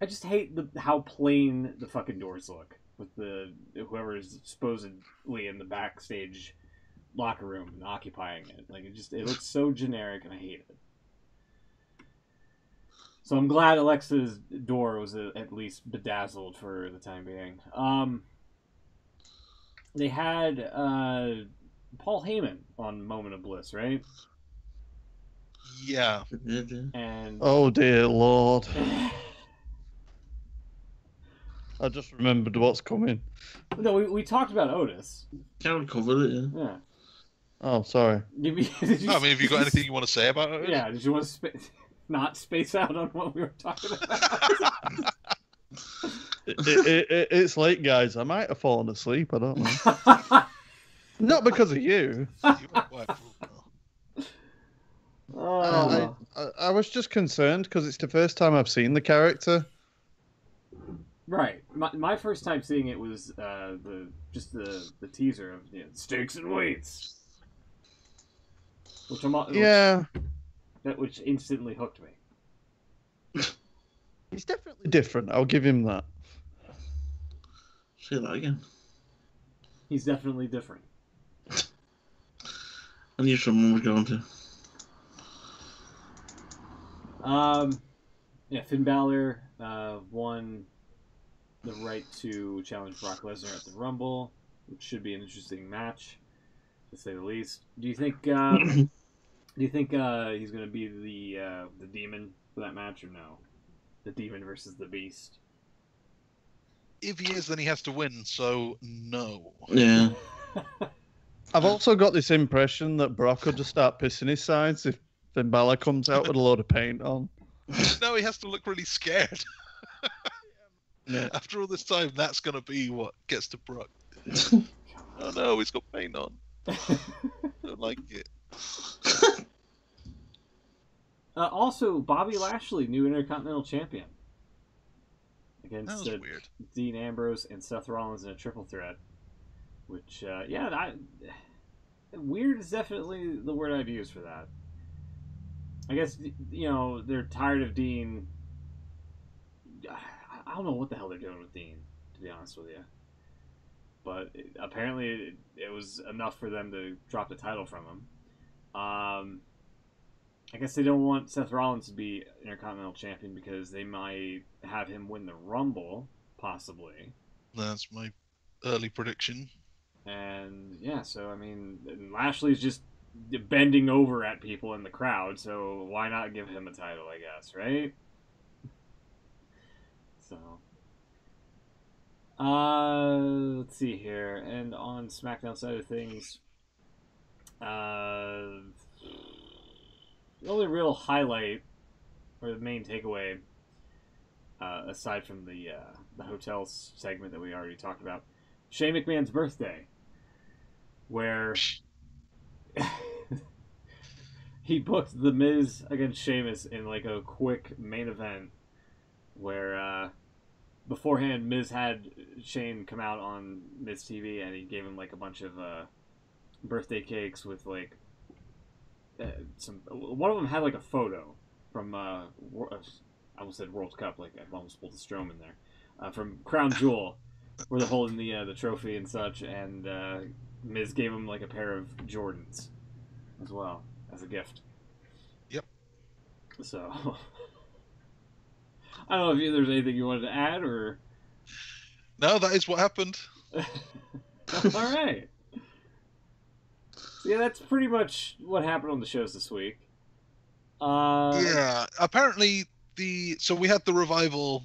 Speaker 1: just hate how plain the fucking doors look with the whoever is supposedly in the backstage locker room and occupying it. It looks so generic, and I hate it. So I'm glad Alexa's door was at least bedazzled for the time being. They had Paul Heyman on Moment of Bliss, right?
Speaker 3: Yeah.
Speaker 1: And
Speaker 2: oh dear Lord. I just remembered what's coming.
Speaker 1: No, we talked about Otis.
Speaker 4: Karen covered it,
Speaker 1: Yeah.
Speaker 2: Oh, sorry.
Speaker 1: Did you
Speaker 3: have you got anything you want to say about it?
Speaker 1: Yeah, did you want to not space out on what we were talking about?
Speaker 2: It's late, guys. I might have fallen asleep. I don't know. Not because of you. I was just concerned because it's the first time I've seen the character.
Speaker 1: Right. My first time seeing it was the teaser of Stakes and Weights, which instantly hooked me.
Speaker 2: He's definitely different. I'll give him that.
Speaker 4: Say that again.
Speaker 1: He's definitely different.
Speaker 4: I knew someone was going to.
Speaker 1: Yeah, Finn Balor won the right to challenge Brock Lesnar at the Rumble, which should be an interesting match, to say the least. Do you think he's going to be the Demon for that match, or no? The Demon versus the Beast.
Speaker 3: If he is, then he has to win. So no.
Speaker 4: Yeah.
Speaker 2: I've also got this impression that Brock will just start pissing his sides if Finn Balor comes out with a load of paint on.
Speaker 3: No, he has to look really scared.
Speaker 2: Yeah.
Speaker 3: After all this time, that's going to be what gets to Brock. Oh no, he's got paint on. I don't like it.
Speaker 1: Also, Bobby Lashley, new Intercontinental Champion.
Speaker 3: That
Speaker 1: Against
Speaker 3: was weird.
Speaker 1: Dean Ambrose and Seth Rollins in a triple threat. Which, weird is definitely the word I'd use for that. I guess, they're tired of Dean. I don't know what the hell they're doing with Dean, to be honest with you. But apparently it was enough for them to drop the title from him. I guess they don't want Seth Rollins to be Intercontinental Champion because they might have him win the Rumble, possibly.
Speaker 3: That's my early prediction.
Speaker 1: And yeah, so I mean, Lashley's just bending over at people in the crowd, so why not give him a title, I guess, right? So, let's see here. And on SmackDown side of things, the only real highlight or the main takeaway, aside from the hotel segment that we already talked about, Shane McMahon's birthday, where he booked The Miz against Sheamus in like a quick main event where beforehand Miz had Shane come out on Miz TV and he gave him like a bunch of birthday cakes with like one of them had like a photo from I almost said World Cup, like I almost pulled the Strowman there, from Crown Jewel, where they're holding the trophy and such, and Miz gave him like a pair of Jordans as well as a gift.
Speaker 3: Yep.
Speaker 1: So I don't know if there's anything you wanted to add, or
Speaker 3: No, that is what happened.
Speaker 1: all right. So yeah, that's pretty much what happened on the shows this week.
Speaker 3: Yeah, apparently so we had the Revival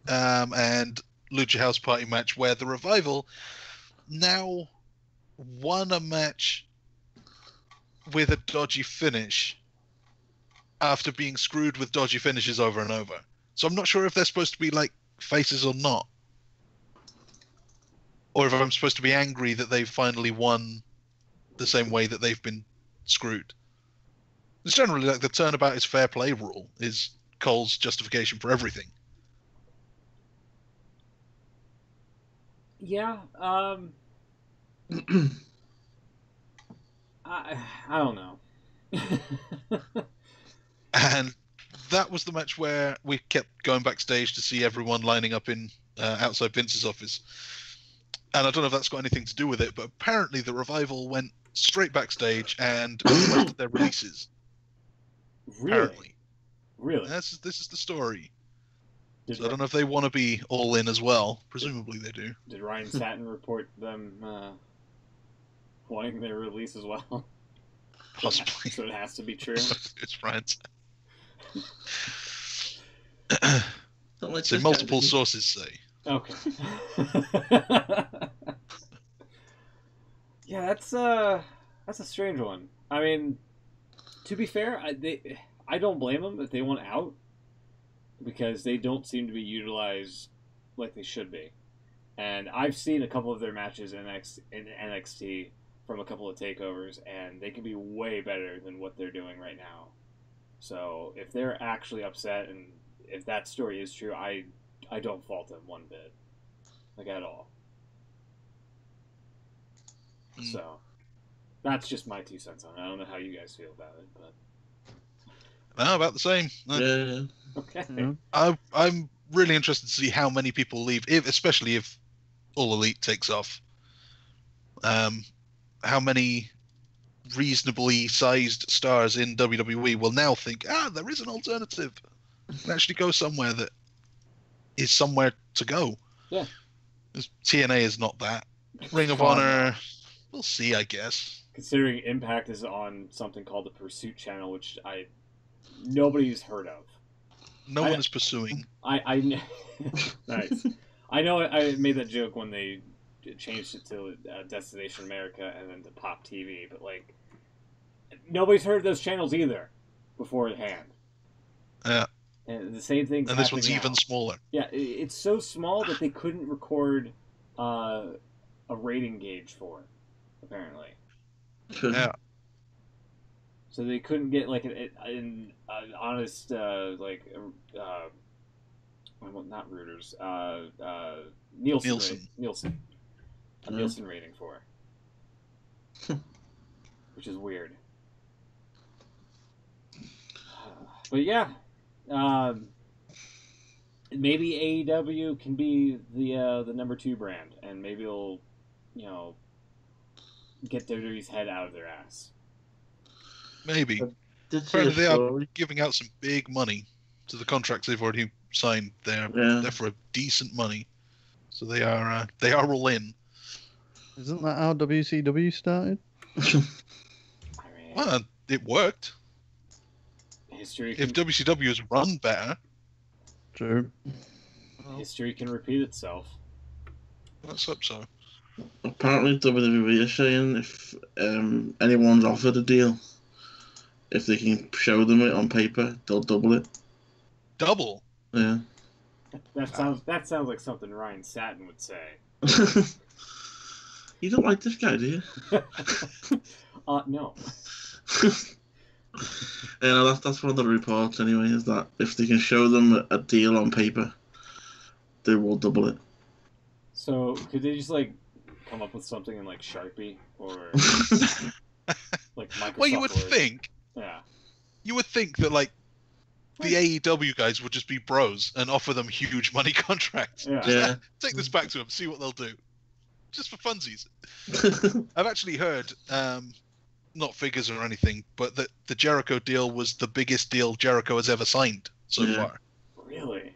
Speaker 3: and Lucha House Party match where the Revival now won a match with a dodgy finish after being screwed with dodgy finishes over and over. So I'm not sure if they're supposed to be like faces or not, or if I'm supposed to be angry that they've finally won the same way that they've been screwed. It's generally like the turnabout is fair play rule is Cole's justification for everything.
Speaker 1: Yeah, I don't know.
Speaker 3: And that was the match where we kept going backstage to see everyone lining up in outside Vince's office. And I don't know if that's got anything to do with it, but apparently the Revival went straight backstage and requested their releases.
Speaker 1: Really?
Speaker 3: Apparently.
Speaker 1: Really?
Speaker 3: This is the story.
Speaker 1: Did,
Speaker 3: So I don't know if they want to be all in as well. Presumably they do.
Speaker 1: did Ryan Satin report them wanting their release as well?
Speaker 3: Possibly.
Speaker 1: So it has to be true.
Speaker 3: It's Ryan.
Speaker 4: Don't let
Speaker 3: So
Speaker 4: this
Speaker 3: multiple
Speaker 4: guy-
Speaker 3: sources say.
Speaker 1: Okay. Yeah, that's a strange one. I mean, to be fair, I don't blame them if they want out, because they don't seem to be utilized like they should be. And I've seen a couple of their matches in NXT from a couple of takeovers, and they can be way better than what they're doing right now. So if they're actually upset, and if that story is true, I don't fault them one bit, like at all. So that's just my 2 cents on it. I don't know how you guys feel about it, but
Speaker 3: No, about the same.
Speaker 4: Yeah.
Speaker 1: okay.
Speaker 2: Yeah.
Speaker 3: I'm really interested to see how many people leave, especially if All Elite takes off. How many reasonably sized stars in WWE will now think, there is an alternative, and actually go somewhere that is somewhere to go.
Speaker 1: Yeah.
Speaker 3: TNA is not that. Ring of Honor, we'll see, I guess.
Speaker 1: Considering Impact is on something called the Pursuit Channel, which nobody's heard of.
Speaker 3: No one is pursuing.
Speaker 1: Nice. I know I made that joke when they changed it to Destination America and then to Pop TV, but like nobody's heard of those channels either beforehand.
Speaker 3: Yeah.
Speaker 1: And the same thing.
Speaker 3: And this one's even smaller.
Speaker 1: Yeah, it's so small that they couldn't record a rating gauge for it, apparently.
Speaker 3: Yeah.
Speaker 1: So they couldn't get like an honest well, not Reuters, Nielsen. A Nielsen rating for it, which is weird. But yeah, maybe AEW can be the number 2 brand, and maybe it'll, get WWE's head out of their ass.
Speaker 3: Maybe. Apparently they are giving out some big money to the contracts they've already signed. They're for a decent money, so they are all in.
Speaker 2: Isn't that how WCW started?
Speaker 3: Well, it worked. If WCW is run better,
Speaker 2: true.
Speaker 1: History can repeat itself.
Speaker 3: Let's hope so.
Speaker 4: Apparently, WWE is saying if anyone's offered a deal, if they can show them it on paper, they'll double it.
Speaker 3: Double?
Speaker 4: Yeah.
Speaker 1: That sounds like something Ryan Satin would say.
Speaker 4: You don't like this guy, do you?
Speaker 1: No.
Speaker 4: Yeah, that's one of the reports anyway, is that if they can show them a deal on paper, they will double it.
Speaker 1: So, could they just, come up with something in, Sharpie? Or, Microsoft
Speaker 3: Well, you would
Speaker 1: Word?
Speaker 3: think.
Speaker 1: Yeah.
Speaker 3: You would think that, the AEW guys would just be bros and offer them huge money contracts.
Speaker 1: Yeah.
Speaker 3: Take this back to them, see what they'll do. Just for funsies. I've actually heard, not figures or anything, but that the Jericho deal was the biggest deal Jericho has ever signed so far.
Speaker 1: Really?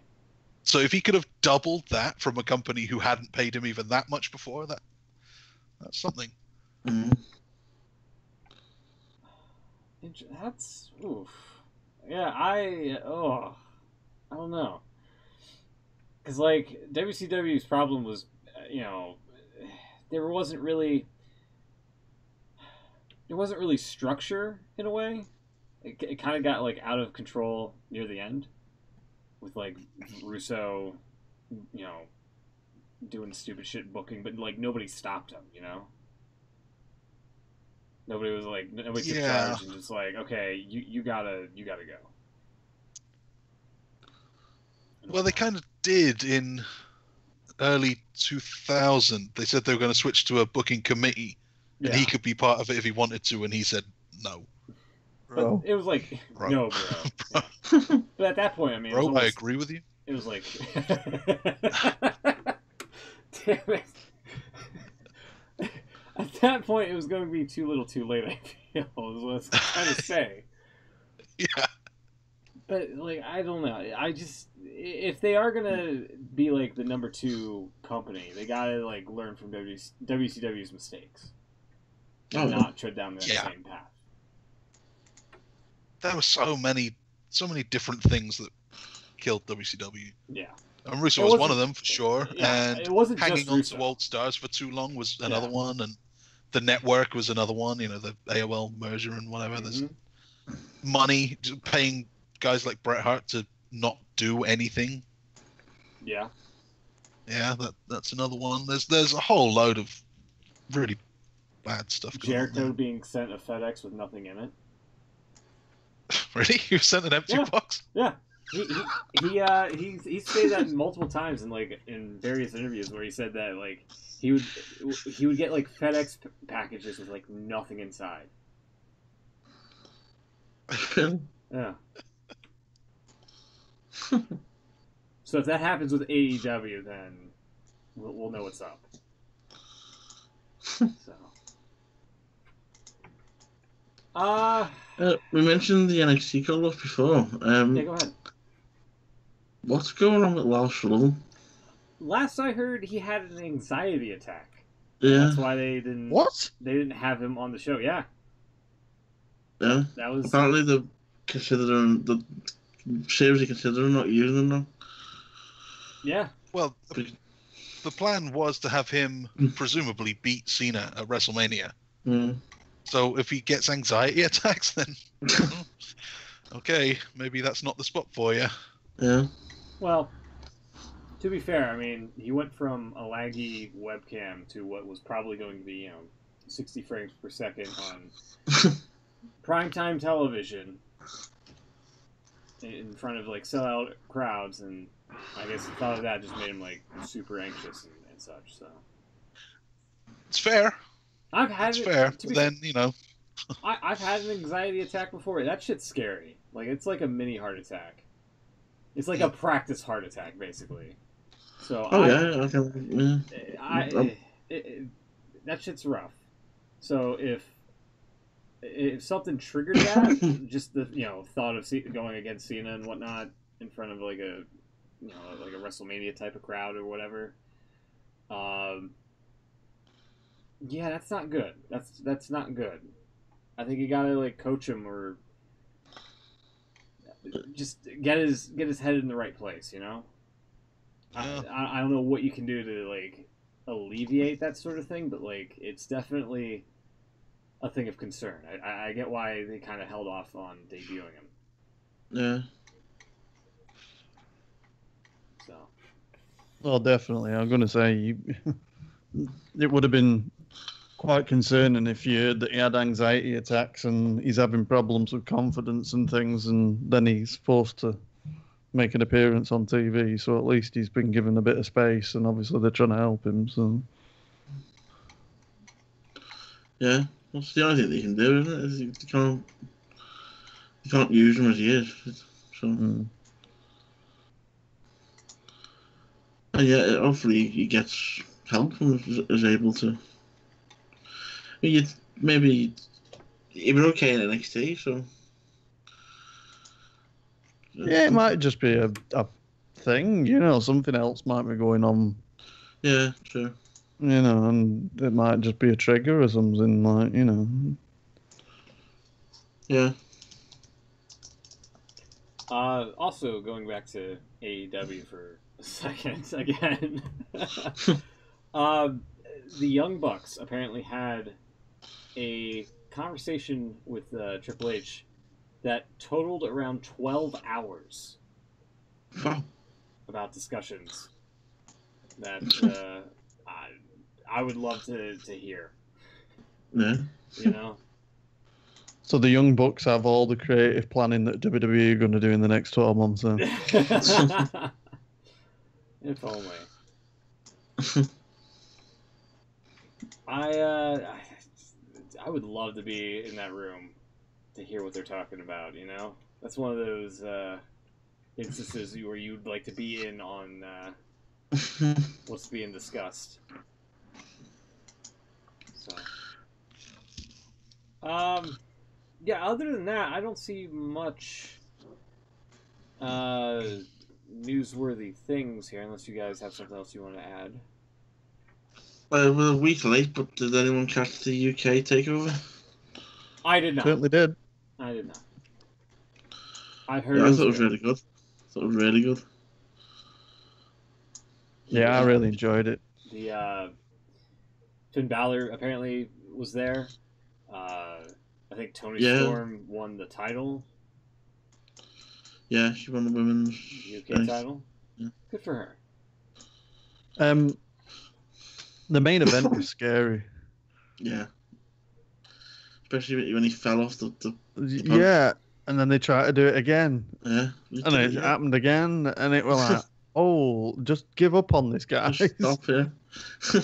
Speaker 3: So if he could have doubled that from a company who hadn't paid him even that much before, that's something.
Speaker 4: Mm-hmm.
Speaker 1: That's oof. Yeah, I don't know. Because WCW's problem was, there wasn't really structure in a way. It kind of got out of control near the end, with Russo, doing stupid shit booking, but nobody stopped him. Nobody was nobody took charge and just okay, you gotta go.
Speaker 3: Well, they kind of did in early 2000. They said they were going to switch to a booking committee, and he could be part of it if he wanted to, and he said no.
Speaker 1: But it was
Speaker 3: bro.
Speaker 1: No, bro. But at that point, I mean,
Speaker 3: bro, I agree with you.
Speaker 1: It was damn it. At that point, it was going to be too little too late, I feel, is what I was trying to say.
Speaker 3: Yeah.
Speaker 1: But, I don't know. I just... If they are going to be, the number 2 company, they got to, learn from WCW's mistakes. And not tread down that same path.
Speaker 3: There were so many different things that killed WCW.
Speaker 1: Yeah.
Speaker 3: And Russo was one of them, for sure.
Speaker 1: Yeah,
Speaker 3: and
Speaker 1: it wasn't
Speaker 3: hanging
Speaker 1: just
Speaker 3: on
Speaker 1: Russo.
Speaker 3: to old stars for too long was another one, and the network was another one, the AOL merger and whatever. There's money, paying guys like Bret Hart to not do anything.
Speaker 1: Yeah.
Speaker 3: Yeah, that's another one. There's a whole load of really bad stuff going on.
Speaker 1: Jericho being sent a FedEx with nothing in it.
Speaker 3: Really? You sent an empty box?
Speaker 1: Yeah. He said that multiple times in various interviews where he said that he would get FedEx packages with nothing inside. Yeah. So if that happens with AEW, then we'll know what's up. So
Speaker 4: We mentioned the NXT call-up before.
Speaker 1: Yeah, go ahead.
Speaker 4: What's going on with Lars Sullivan?
Speaker 1: Last I heard, he had an anxiety attack.
Speaker 4: Yeah.
Speaker 1: That's why they didn't.
Speaker 2: What?
Speaker 1: They didn't have him on the show. Yeah.
Speaker 4: Yeah.
Speaker 1: That was.
Speaker 4: Apparently, they're seriously considering not using him now.
Speaker 1: Yeah.
Speaker 3: Well, the plan was to have him presumably beat Cena at WrestleMania.
Speaker 4: Mm.
Speaker 3: So if he gets anxiety attacks, then okay, maybe that's not the spot for you.
Speaker 4: Yeah.
Speaker 1: Well, to be fair, I mean, he went from a laggy webcam to what was probably going to be, 60 frames per second on primetime television in front of like sellout crowds, and I guess the thought of that just made him like super anxious and such. So
Speaker 3: It's fair.
Speaker 1: I've had
Speaker 3: It's
Speaker 1: it,
Speaker 3: fair.
Speaker 1: to be
Speaker 3: Then
Speaker 1: I've had an anxiety attack before. That shit's scary. Like, it's like a mini heart attack. It's like a practice heart attack, basically. So that shit's rough. So if something triggered that, just the thought of going against Cena and whatnot in front of like a like a WrestleMania type of crowd or whatever, yeah, that's not good. That's not good. I think you gotta like coach him or just get his head in the right place.
Speaker 3: Yeah.
Speaker 1: I don't know what you can do to like alleviate that sort of thing, but like it's definitely a thing of concern. I get why they kind of held off on debuting him.
Speaker 4: Yeah.
Speaker 1: So.
Speaker 2: Well, definitely. I'm going to say it would have been quite concerning if you heard that he had anxiety attacks and he's having problems with confidence and things, and then he's forced to make an appearance on TV. So at least he's been given a bit of space, and obviously they're trying to help him. So.
Speaker 4: Yeah. That's the only thing they can do, isn't it? Is you can't use him as he is. So.
Speaker 2: Mm.
Speaker 4: And yeah, hopefully he gets help and is able to. Maybe he was okay in NXT, so.
Speaker 2: Yeah, it might just be a thing, something else might be going on.
Speaker 4: Yeah, true.
Speaker 2: And it might just be a trigger or something, like,
Speaker 4: Yeah.
Speaker 1: Also, going back to AEW for a second again. The Young Bucks apparently had a conversation with Triple H that totaled around 12 hours about discussions that I would love to hear.
Speaker 4: Yeah.
Speaker 2: So the Young Bucks have all the creative planning that WWE are going to do in the next 12 months then.
Speaker 1: If only. I would love to be in that room to hear what they're talking about, That's one of those instances where you'd like to be in on what's being discussed. So, yeah, other than that, I don't see much newsworthy things here, unless you guys have something else you want to add.
Speaker 4: We're a week late, but did anyone catch the UK takeover?
Speaker 1: I did not.
Speaker 2: Certainly did.
Speaker 1: I did not. I heard.
Speaker 4: Yeah, I thought it was really good.
Speaker 2: Yeah, I really enjoyed it.
Speaker 1: The Finn Balor apparently was there. I think Toni Storm won the title.
Speaker 4: Yeah, she won the women's
Speaker 1: UK title.
Speaker 4: Yeah.
Speaker 1: Good for her.
Speaker 2: The main event was scary.
Speaker 4: Yeah. Especially when he fell off the
Speaker 2: Yeah, and then they tried to do it again.
Speaker 4: Yeah.
Speaker 2: And it happened again, and it was like, oh, just give up on this, guys.
Speaker 4: Just stop here.
Speaker 1: So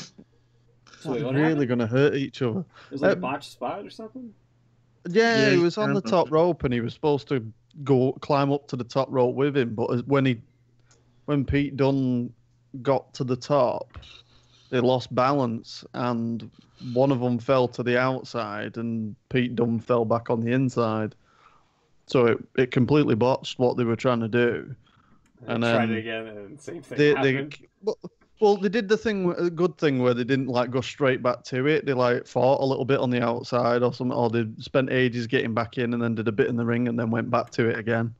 Speaker 1: wait, what
Speaker 2: really
Speaker 1: happened?
Speaker 2: going to hurt each other.
Speaker 1: It was like a botched spot or something?
Speaker 2: Yeah, he was on the
Speaker 4: kind of.
Speaker 2: top rope, and he was supposed to climb up to the top rope with him, but when Pete Dunne got to the top, they lost balance, and one of them fell to the outside, and Pete Dunne fell back on the inside. So it completely botched what they were trying to do.
Speaker 1: And then tried it again, and same thing happened.
Speaker 2: Well, they did a good thing where they didn't like go straight back to it. They like fought a little bit on the outside or something, or they spent ages getting back in and then did a bit in the ring and then went back to it again.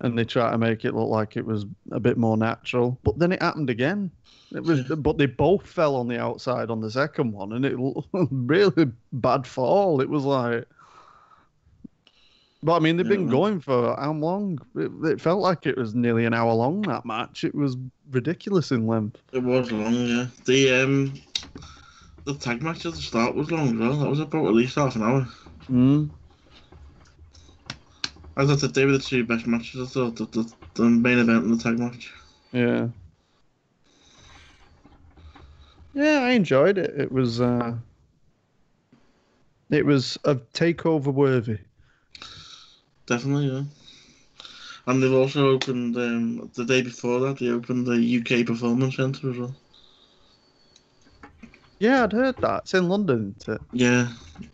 Speaker 2: And they tried to make it look like it was a bit more natural. But then it happened again. But they both fell on the outside on the second one, and it was really bad fall. It was like. But I mean, they've been going for how long? It felt like it was nearly an hour long, that match. It was ridiculous in length.
Speaker 4: It was long, yeah. The tag match at the start was long as well. That was about at least half an hour. I thought that they were the two best matches. I thought the main event and the tag match.
Speaker 2: Yeah. Yeah, I enjoyed it. It was a takeover worthy.
Speaker 4: Definitely, yeah. And they've also opened, the day before that, they opened the UK Performance Centre as well.
Speaker 2: Yeah, I'd heard that. It's in London, isn't it?
Speaker 4: Yeah,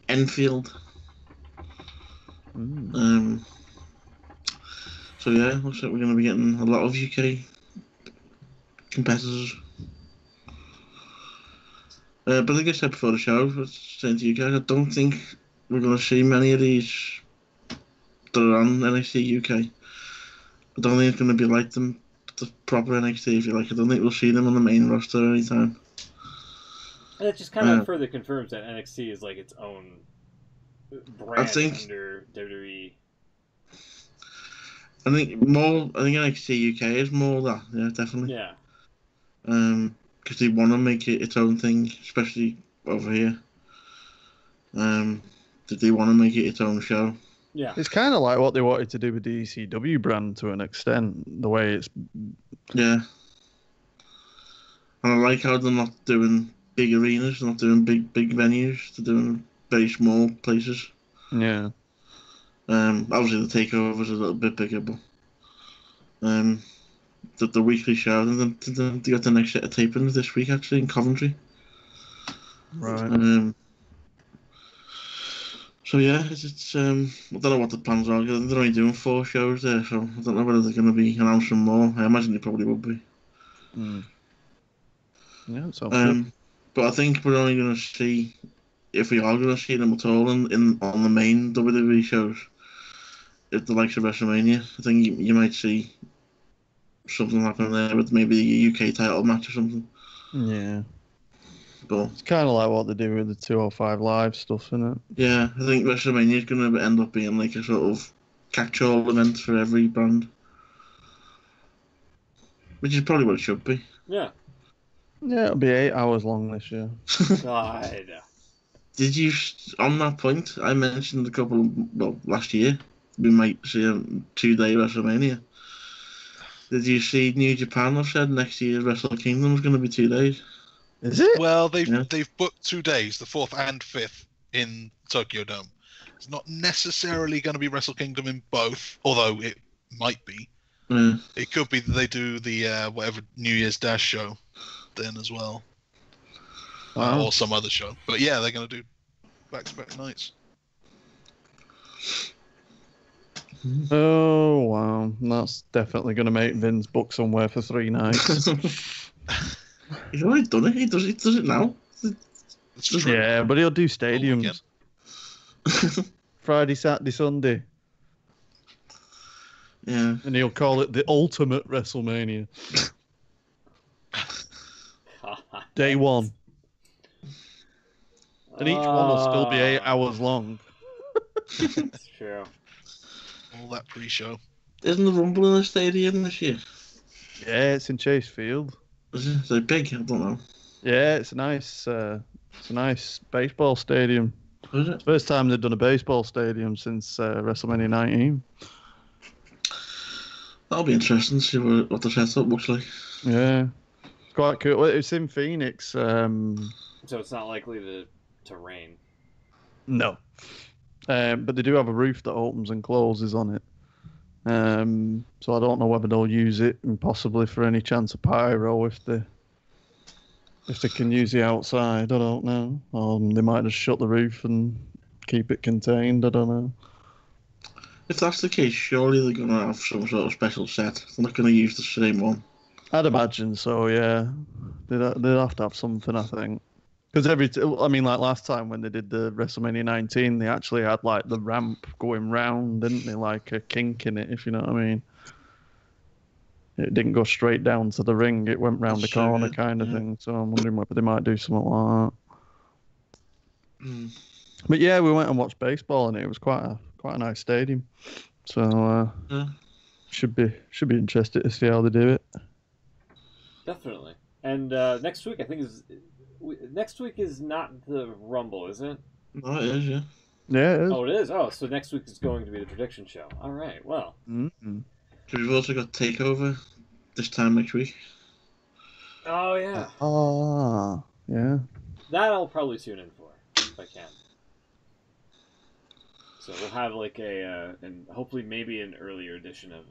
Speaker 4: Enfield. So yeah, looks like we're going to be getting a lot of UK competitors. But like I said before the show, I was saying to you guys, I don't think we're going to see many of these that are on NXT UK. I don't think it's going to be like the proper NXT, if you like. I don't think we'll see them on the main roster anytime.
Speaker 1: And it just kind of further confirms that NXT is like its own brand under WWE.
Speaker 4: I think NXT UK is more that, yeah, definitely.
Speaker 1: Yeah.
Speaker 4: Because they want to make it its own thing, especially over here. They want to make it its own show.
Speaker 1: Yeah.
Speaker 2: It's kind of like what they wanted to do with the ECW brand to an extent, the way it's...
Speaker 4: Yeah. And I like how they're not doing big arenas, they're not doing big venues, they're doing very small places.
Speaker 2: Yeah.
Speaker 4: Obviously the takeover's a little bit bigger, but the weekly show, and then they got the next set of tapings this week actually in Coventry.
Speaker 2: Right.
Speaker 4: So yeah, it's I don't know what the plans are. They're only doing 4 shows there, so I don't know whether they're going to be announcing more. I imagine they probably will be.
Speaker 2: Yeah, so good.
Speaker 4: But I think we're only going to see, if we are going to see them at all, on the main WWE shows, if the likes of WrestleMania. I think you might see something happen there with maybe a UK title match or something.
Speaker 2: Yeah.
Speaker 4: But
Speaker 2: it's kind of like what they do with the 205 Live stuff, isn't it?
Speaker 4: Yeah, I think WrestleMania is going to end up being like a sort of catch-all event for every brand. Which is probably what it should be.
Speaker 1: Yeah.
Speaker 2: Yeah, it'll be 8 hours long this year.
Speaker 1: God.
Speaker 4: Did you, on that point, I mentioned last year, we might see a 2-day WrestleMania. Did you see New Japan have said next year's Wrestle Kingdom is going to be 2 days?
Speaker 2: Is it?
Speaker 3: Well, they've booked 2 days, the 4th and 5th, in Tokyo Dome. It's not necessarily going to be Wrestle Kingdom in both, although it might be. It could be that they do the whatever New Year's Dash show then as well.
Speaker 2: Wow.
Speaker 3: Or some other show. But yeah, they're going to do back-to-back nights.
Speaker 2: Oh, wow. That's definitely going to make Vince book somewhere for 3 nights.
Speaker 4: He's already done it. He does it now.
Speaker 3: It's true.
Speaker 2: Yeah, but he'll do stadiums. Friday, Saturday, Sunday.
Speaker 4: Yeah.
Speaker 2: And he'll call it the ultimate WrestleMania. Day 1. And each one will still be 8 hours long.
Speaker 1: That's true.
Speaker 3: All that pre-show.
Speaker 4: Isn't the Rumble in the stadium this year?
Speaker 2: Yeah, it's in Chase Field.
Speaker 4: Is it big? I don't know.
Speaker 2: Yeah, it's a nice baseball stadium.
Speaker 4: Is it?
Speaker 2: First time they've done a baseball stadium since WrestleMania 19.
Speaker 4: That'll be interesting to see what the setup looks like.
Speaker 2: Yeah, it's quite cool. It's in Phoenix. So
Speaker 1: it's not likely to rain.
Speaker 2: No, but they do have a roof that opens and closes on it. So I don't know whether they'll use it and possibly for any chance of pyro if they If they can use the outside, I don't know. They might just shut the roof and keep it contained. I don't know.
Speaker 4: If that's the case, surely they're going to have some sort of special set. They're not going to use the same one.
Speaker 2: I'd imagine so, yeah. They'd have to have something, I think. Because like last time when they did the WrestleMania 19, they actually had like the ramp going round, didn't they? Like a kink in it, if you know what I mean. It didn't go straight down to the ring. It went round the corner kind of thing. So I'm wondering whether they might do something like that.
Speaker 4: Mm.
Speaker 2: But yeah, we went and watched baseball, and it was quite a nice stadium. So should be interested to see how they do it.
Speaker 1: Definitely. And next week, I think next week is not the Rumble, is it?
Speaker 4: No, it is, yeah.
Speaker 2: Yeah, it is.
Speaker 1: Oh, it is. Oh, so next week is going to be the prediction show. All right. Well.
Speaker 2: Mm-hmm.
Speaker 4: So we've also got Takeover this time next week.
Speaker 1: Oh yeah.
Speaker 2: Yeah.
Speaker 1: That I'll probably tune in for if I can. So we'll have like and hopefully maybe an earlier edition of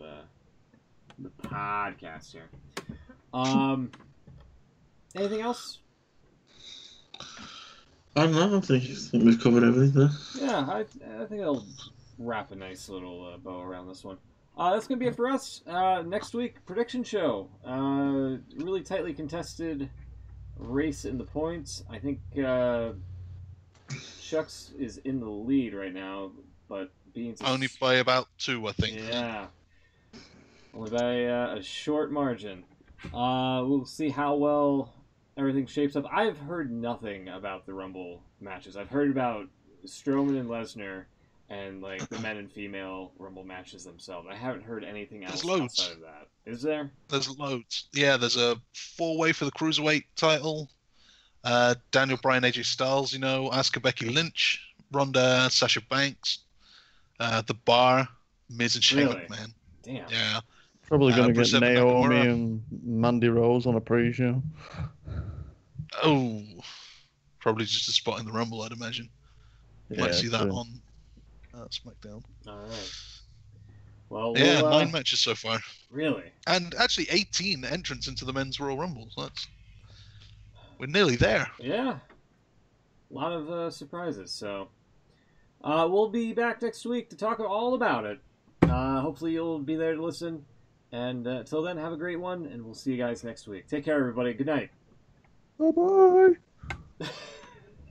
Speaker 1: the podcast here. Anything else?
Speaker 4: I don't know. I think we've covered everything there.
Speaker 1: Yeah, I think I'll wrap a nice little bow around this one. That's going to be it for us. Next week, prediction show. Really tightly contested race in the points. I think Chucks is in the lead right now, but Beans is...
Speaker 3: Only by about 2, I think.
Speaker 1: Yeah. Only by a short margin. We'll see how well everything shapes up. I've heard nothing about the Rumble matches. I've heard about Strowman and Lesnar and like the men and female Rumble matches themselves. I haven't heard anything else outside of that. Is there?
Speaker 3: There's loads. Yeah, there's a 4-way for the Cruiserweight title. Daniel Bryan, AJ Styles, Asuka, Becky Lynch, Ronda, Sasha Banks, The Bar, Miz and Shane McMahon.
Speaker 1: Damn.
Speaker 3: Yeah.
Speaker 2: Probably going to get
Speaker 3: Rusev
Speaker 2: Naomi
Speaker 3: Nakamura.
Speaker 2: and Mandy Rose on a pre-show.
Speaker 3: Oh, probably just a spot in the Rumble, I'd imagine. Might see that on SmackDown.
Speaker 1: All right. Well,
Speaker 3: 9 matches so far.
Speaker 1: Really?
Speaker 3: And actually 18 entrants into the Men's Royal Rumble. So we're nearly there.
Speaker 1: Yeah. A lot of surprises. So we'll be back next week to talk all about it. Hopefully you'll be there to listen. And until then, have a great one, and we'll see you guys next week. Take care, everybody. Good night.
Speaker 2: Bye-bye.